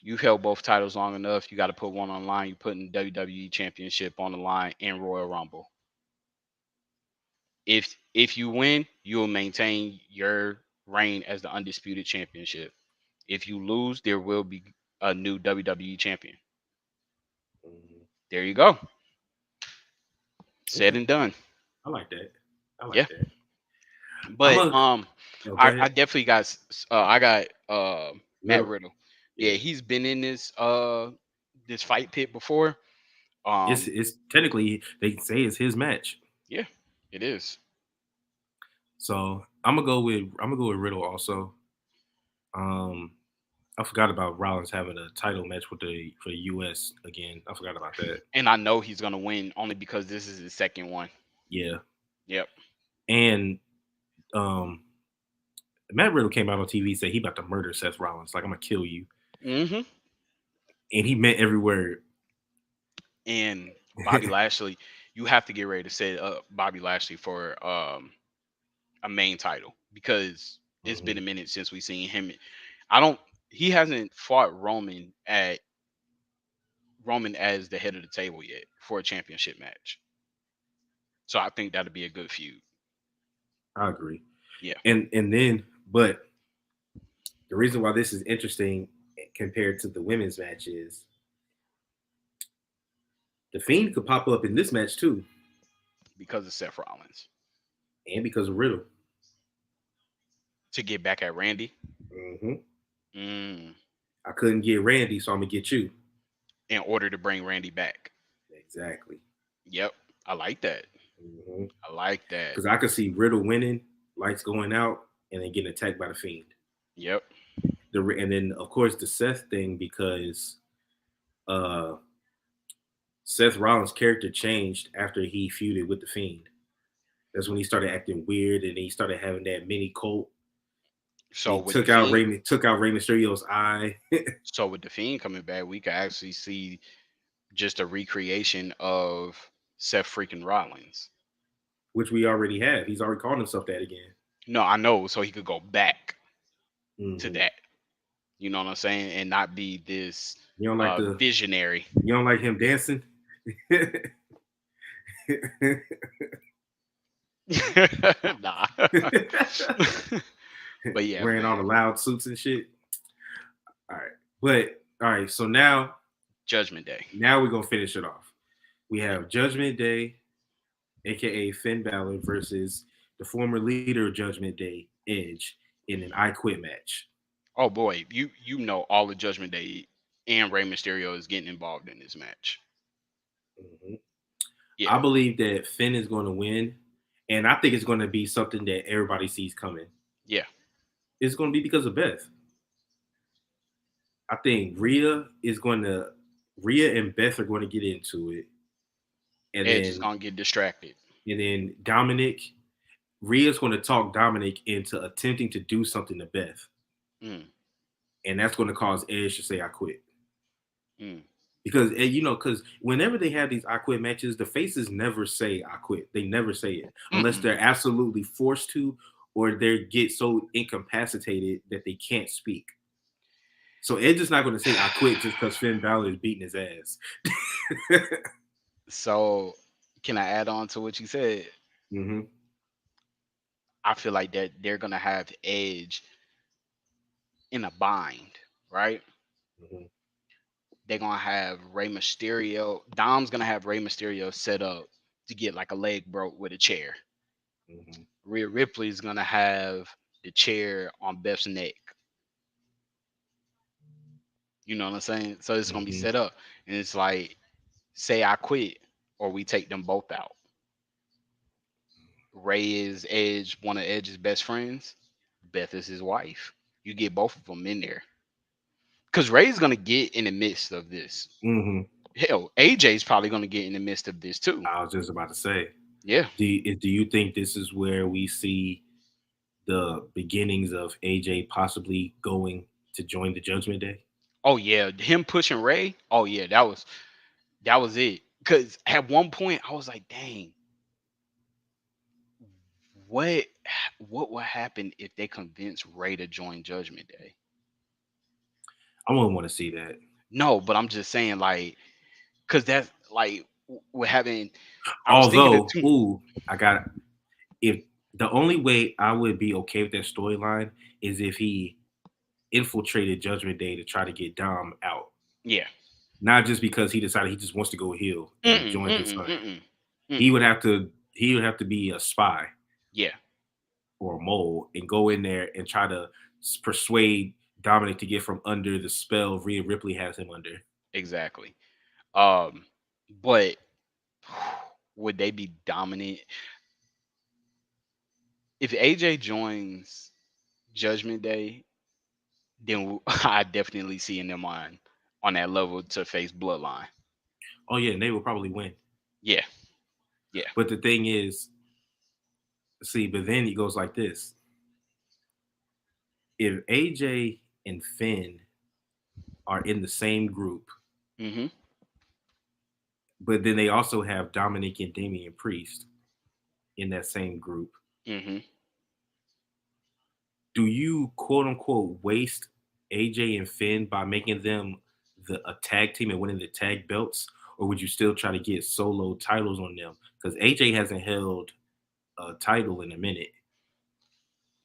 you've held both titles long enough. You got to put one on the line. You're putting WWE Championship on the line in Royal Rumble. If you win, you will maintain your reign as the undisputed championship. If you lose, there will be a new WWE champion. hmm There you go. Said Okay. and done. I like that. I Yeah. like that. I'm But a. Oh, go I ahead. definitely got I got Matt Riddle. Riddle. Yeah, Yeah. he's been in this fight pit before. It's Um it's technically they say it's his match. yeah, it is. So I'm gonna go with Riddle also. Um, I forgot about Rollins having a title match with the for the US again. I forgot about that. And I know he's gonna win only because this is his second one. Yeah. Yep. And um Matt Riddle came out on TV said he about to murder Seth Rollins. Like I'm gonna kill you. Hmm. And he meant every word. And Bobby Lashley, you have to get ready to set up Bobby Lashley for a main title because it's been hmm a minute since we've seen him. I don't. He hasn't fought Roman as the head of the table yet for a championship match. So I think that'll be a good feud. I agree. Yeah, And then but the reason why this is interesting compared to the women's match is the Fiend could pop up in this match too, because of Seth Rollins and because of Riddle. to get back at Randy. hmm Mm, I couldn't get Randy, so I'm gonna get you. in order to bring Randy back. Exactly. Yep, I like that. Because I like that. I could see Riddle winning, lights going out, and then getting attacked by the Fiend. Yep. And then of course the Seth thing because uh, Seth Rollins' character changed after he feuded with the Fiend. That's when he started acting weird and he started having that mini cult. So He with the Fiend, Took out Rey Mysterio's eye, so with the Fiend coming back, we could actually see just a recreation of Seth freaking Rollins. which we already have. He's already called himself that again. No, I know, so he could go back to hmm that. You know what I'm saying, and not be this You don't like the visionary. you don't like him dancing, Nah. But yeah, wearing all the man. loud suits and shit. All right, but all right. So Judgment Day. now we're gonna finish it off. We Yeah. have Judgment Day, aka Finn Balor, versus the former leader of Judgment Day, Edge, in an I Quit match. Oh boy, you know all the Judgment Day and Rey Mysterio is getting involved in this match. Mhm. I Yeah, believe that Finn is going to win, and I think it's going to be something that everybody sees coming. yeah. It's going to be because of Beth. I think Rhea and Beth are going to get into it, and Edge is then gonna get distracted. Dominic, Rhea's going to talk Dominic into attempting to do something to Beth, Mm, and that's going to cause Edge to say I quit. mm, Because because whenever they have these I quit matches, the faces never say I quit. They never say it unless mm-mm. they're absolutely forced to, or they get so incapacitated that they can't speak. So Edge is not going to say I quit just because Finn Balor is beating his ass. So, can I add on to what you said? Hmm. I feel like that they're gonna have Edge in a bind, right? Hmm. They're gonna have Rey Mysterio. Dom's gonna have Rey Mysterio set up to get like a leg broke with a chair. Hmm. Rhea Ripley's gonna have the chair on Beth's neck. You know what I'm saying? So it's gonna be Hmm. set up, and it's like, say I quit, or we take them both out. Ray is Edge, one of Edge's best friends. Beth is his wife. You get both of them in there, because Ray's gonna get in the midst of this. Hmm. Hell, AJ's probably gonna get in the midst of this too. I was just about to say, Yeah. do you think this is where we see the beginnings of AJ possibly going to join the Judgment Day? Oh yeah, him pushing Ray. Oh yeah, that was it. Because at one point I was like, dang, what what would happen if they convince Ray to join Judgment Day? I wouldn't want to see that. No, but I'm just saying, like, because that's like we're having. I was thinking of Although, two. ooh, I got if the only way I would be okay with that storyline is if he infiltrated Judgment Day to try to get Dom out. Yeah. Not just because he decided he just wants to go heel and Mm-mm, join his mm-mm, son. mm-mm, He mm-mm. would have to he would have to be a spy Yeah, or a mole and go in there and try to persuade Dominic to get from under the spell Rhea Ripley has him under. exactly. Um, but would they be dominant if AJ joins Judgment Day? Then I definitely seeing them on that level to face Bloodline. Oh yeah, and they will probably win. Yeah, yeah. But the thing is, see, but then he goes like this. If AJ and Finn are in the same group, Mhm, but then they also have Dominic and Damian Priest in that same group, mhm. do you quote unquote waste AJ and Finn by making them a tag team and winning the tag belts, or would you still try to get solo titles on them? Because AJ hasn't held a title in a minute.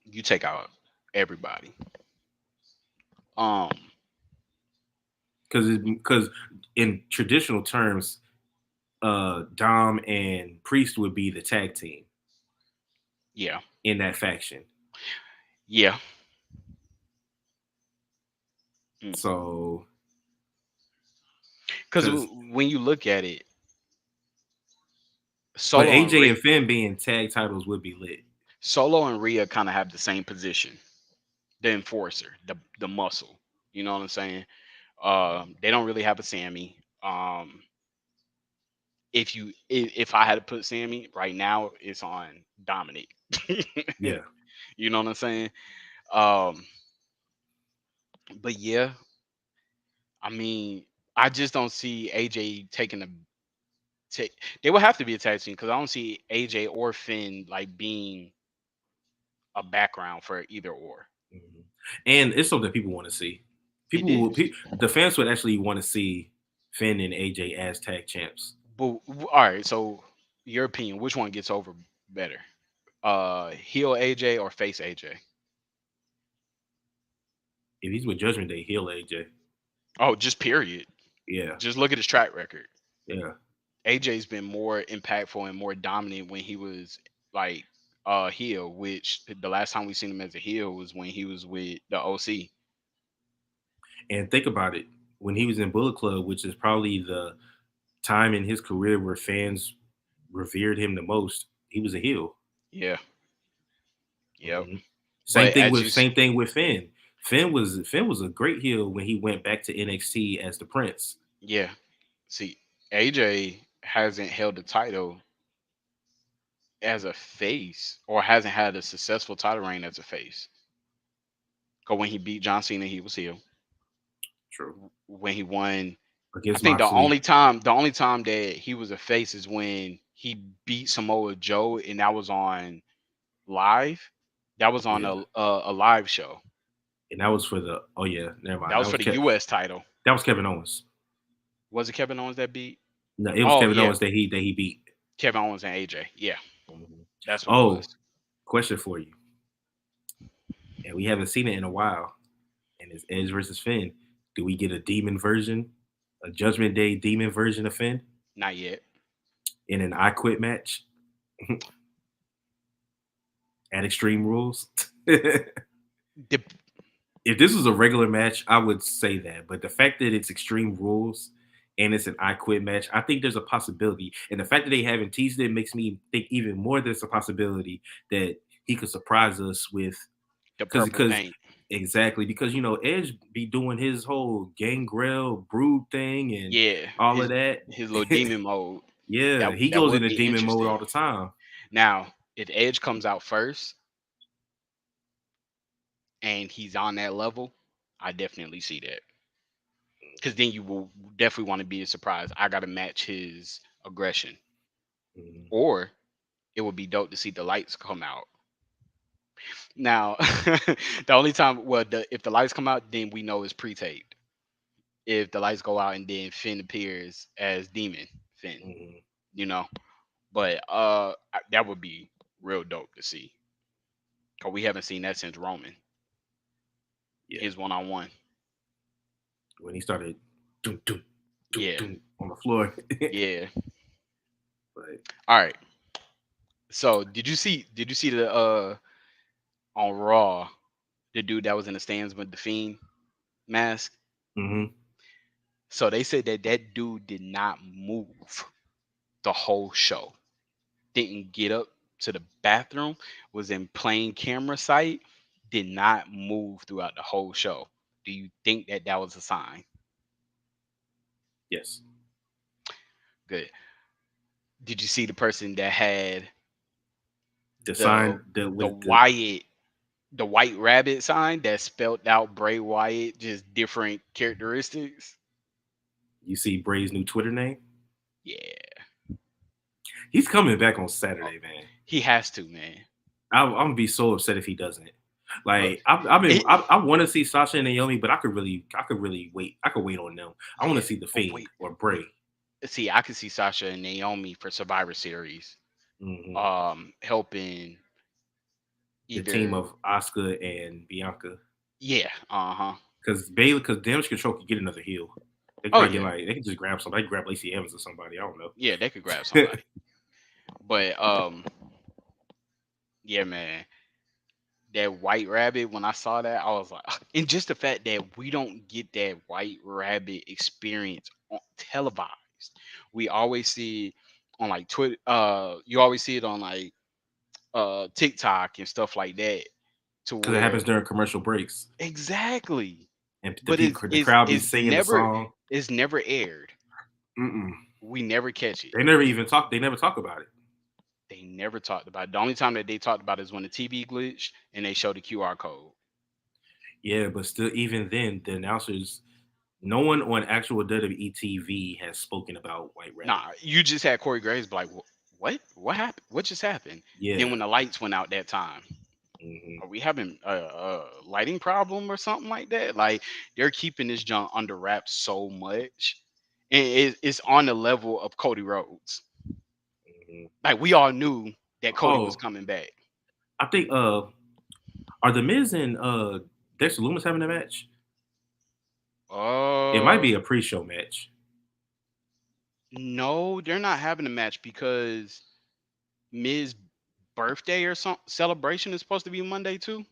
You take out everybody. Um, Because in traditional terms, Dom and Priest would be the tag team yeah, in that faction. yeah. Mm. So, Because because when you look at it, but Solo and AJ Rhea, and Finn being tag titles would be lit. Solo and Rhea kind of have the same position. The enforcer, the muscle. You know what I'm saying? They don't really have a Sammy. If I had to put Sammy right now, it's on Dominic. Yeah. You know what I'm saying? Um, but yeah, I mean, I just don't see AJ taking a take. They would have to be a tag team because I don't see AJ or Finn like being a background for either or. Mhm. And it's something people want to see. It People will, is. the fans would actually want to see Finn and AJ as tag champs. But all right, so your opinion, which one gets over better? Heel AJ or face AJ? If he's with Judgment Day, he'll AJ. Oh, just period. Yeah, Just look at his track record. yeah. AJ's been more impactful and more dominant when he was like heel, which the last time we seen him as a heel was when he was with the OC. And think about it. When he was in Bullet Club, which is probably the time in his career where fans revered him the most, he was a heel. Yeah. Yep. hmm But as you Same thing with Finn. Finn was a great heel when he went back to NXT as the Prince. yeah, see, AJ hasn't held the title as a face or hasn't had a successful title reign as a face. Cause when he beat John Cena, he was heel. True. When he won, I Against think Moxley. the only time that he was a face is when he beat Samoa Joe, and that was on live. That was on Yeah. a live show. And that was for the oh yeah, never That mind. was for the U.S. title. That was Kevin Owens. Was it Kevin Owens that beat? No, it was Oh Kevin yeah, Owens that he beat. Kevin Owens and AJ. Yeah, Mhm. that's what it was. Oh, question for you. And we haven't seen it in a while. And it's Edge versus Finn. Do we get a demon version, a Judgment Day demon version of Finn Not yet. in an I Quit match at Extreme Rules? If The, this was a regular match, I would say that. But the fact that it's Extreme Rules and it's an I Quit match, I think there's a possibility. And the fact that they haven't teased it makes me think even more there's a possibility that he could surprise us with the purple because paint. exactly because Edge be doing his whole gangrel brood thing and Yeah, all of that. his little demon mode. Yeah, he That goes would into be demon mode interesting. all the time. Now, if Edge comes out first and he's on that level, I definitely see that. Because then you will definitely want to be a surprise. I got to match his aggression. Mhm. Or it would be dope to see the lights come out. Now, the only time, well, if the lights come out, then we know it's pre-taped. If the lights go out and then Finn appears as Demon Finn, Mhm. you know. But that would be real dope to see. Cause we haven't seen that since Roman, Yeah, his one on one. when he started doom, doom, doom, Yeah, doom on the floor. yeah. But All right. So did you see the on Raw the dude that was in the stands with the Fiend mask? mhm. So they said that that dude did not move the whole show. Didn't get up to the bathroom. Was in plain camera sight. Did not move throughout the whole show. Do you think that that was a sign? Yes, Good. Did you see the person that had the the sign that the with the Wyatt the white rabbit sign that spelled out Bray Wyatt, just different characteristics? you see Bray's new Twitter name. Yeah. He's coming back on Oh, Saturday, man. he has to, man. I'm gonna be so upset if he doesn't. Look, Like I've been, it, I want to see Sasha and Naomi, but I could really wait. I could wait on them. I want yeah, to see the but Fiend wait. or Bray, See, I could see Sasha and Naomi for Survivor Series, hmm helping the team either. of Asuka and Bianca, Yeah, because Damage Control could get another heel. They could oh probably get yeah, they could just grab somebody, they could grab Lacey Evans or somebody. I don't know. yeah, they could grab somebody. But yeah, man, that White Rabbit. When I saw that, I was like, and just the fact that we don't get that White Rabbit experience televised. We always see it on like Twitter. You always see it on like TikTok and stuff like that. To Because it happens where during commercial breaks, exactly, and but the crowd be it's singing the song. never aired. Mm-mm. We never catch it. They never even talk. They never talk about it. They never talked about it. The only time that they talked about it is when the TV glitched and they showed the QR code. Yeah, but still, even then, the announcers, no one on actual WWE TV has spoken about White Rabbit. Nah, you just had Corey Graves be like, what? What happened? What just happened? Then Yeah. when the lights went out that time, hmm are we having a lighting problem or something like that? Like they're keeping this junk under wraps so much, and it's on the level of Cody Rhodes. hmm Like we all knew that Cody was Oh, coming back. I think are the Miz and Dexter Loomis having a match? It might Uh, be a pre-show match. no, they're not having a match because Miz birthday or some celebration is supposed to be Monday too.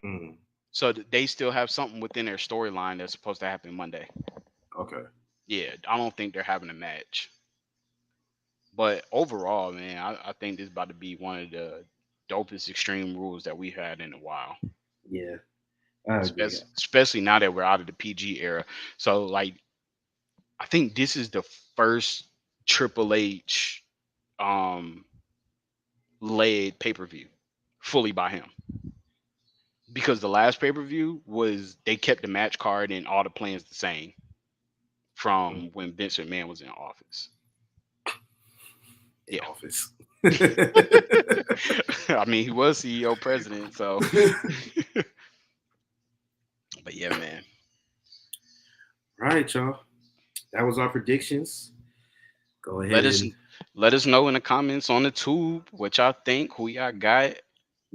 Mm, So they still have something within their storyline that's supposed to happen Monday. okay. Yeah, I don't think they're having a match. But overall, man, I think this is about to be one of the dopest Extreme Rules that we've had in a while. Yeah, I agree. Especially now that we're out of the PG era. So like I think this is the first Triple H um led pay-per-view fully by him. Because the last pay-per-view was they kept the match card and all the plans the same Mm, from when Vince McMahon was in office. in Yeah. office. I mean, he was CEO president, so but yeah, man. Right, y'all. That was our predictions. Go ahead Let us and let us know in the comments on the tube what y'all think, who y'all got.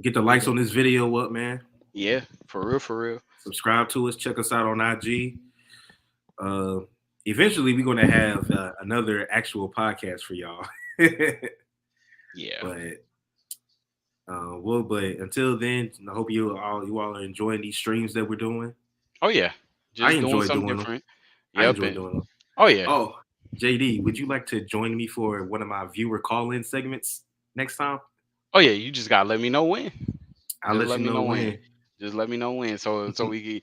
get the likes on this video up, man. Yeah, for real, for real. Subscribe to us. Check us out on IG. Uh, eventually, we're going to have another actual podcast for y'all. Yeah. But but until then, I hope you all are enjoying these streams that we're doing. Oh yeah. I Just doing enjoy something doing them. different. I Yep. enjoy And doing them. oh yeah. Oh, JD, would you like to join me for one of my viewer call-in segments next time? Oh yeah. You just gotta let me know when. I'll Just let let you me know know when. when. Just let me know when. So we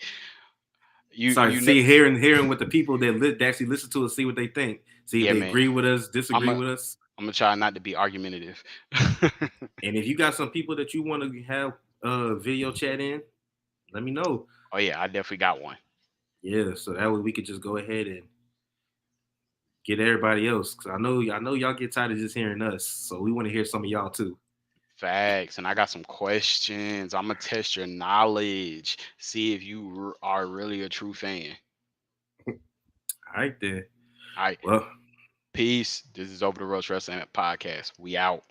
can Sorry, you know. see, hearing what the people that actually listen to us, see what they think. See if Yeah, they man. agree with us, I'm disagree a with us. I'm gonna try not to be argumentative. And if you got some people that you want to have video chat in, let me know. Oh yeah, I definitely got one. Yeah, so that way we could just go ahead and get everybody else. Cause I know y'all get tired of just hearing us, so we want to hear some of y'all too. Facts. And I got some questions. I'm gonna test your knowledge. See if you are really a true fan. All right then. All right. Well, Peace. This is Over the Roast Wrestling Podcast. We out.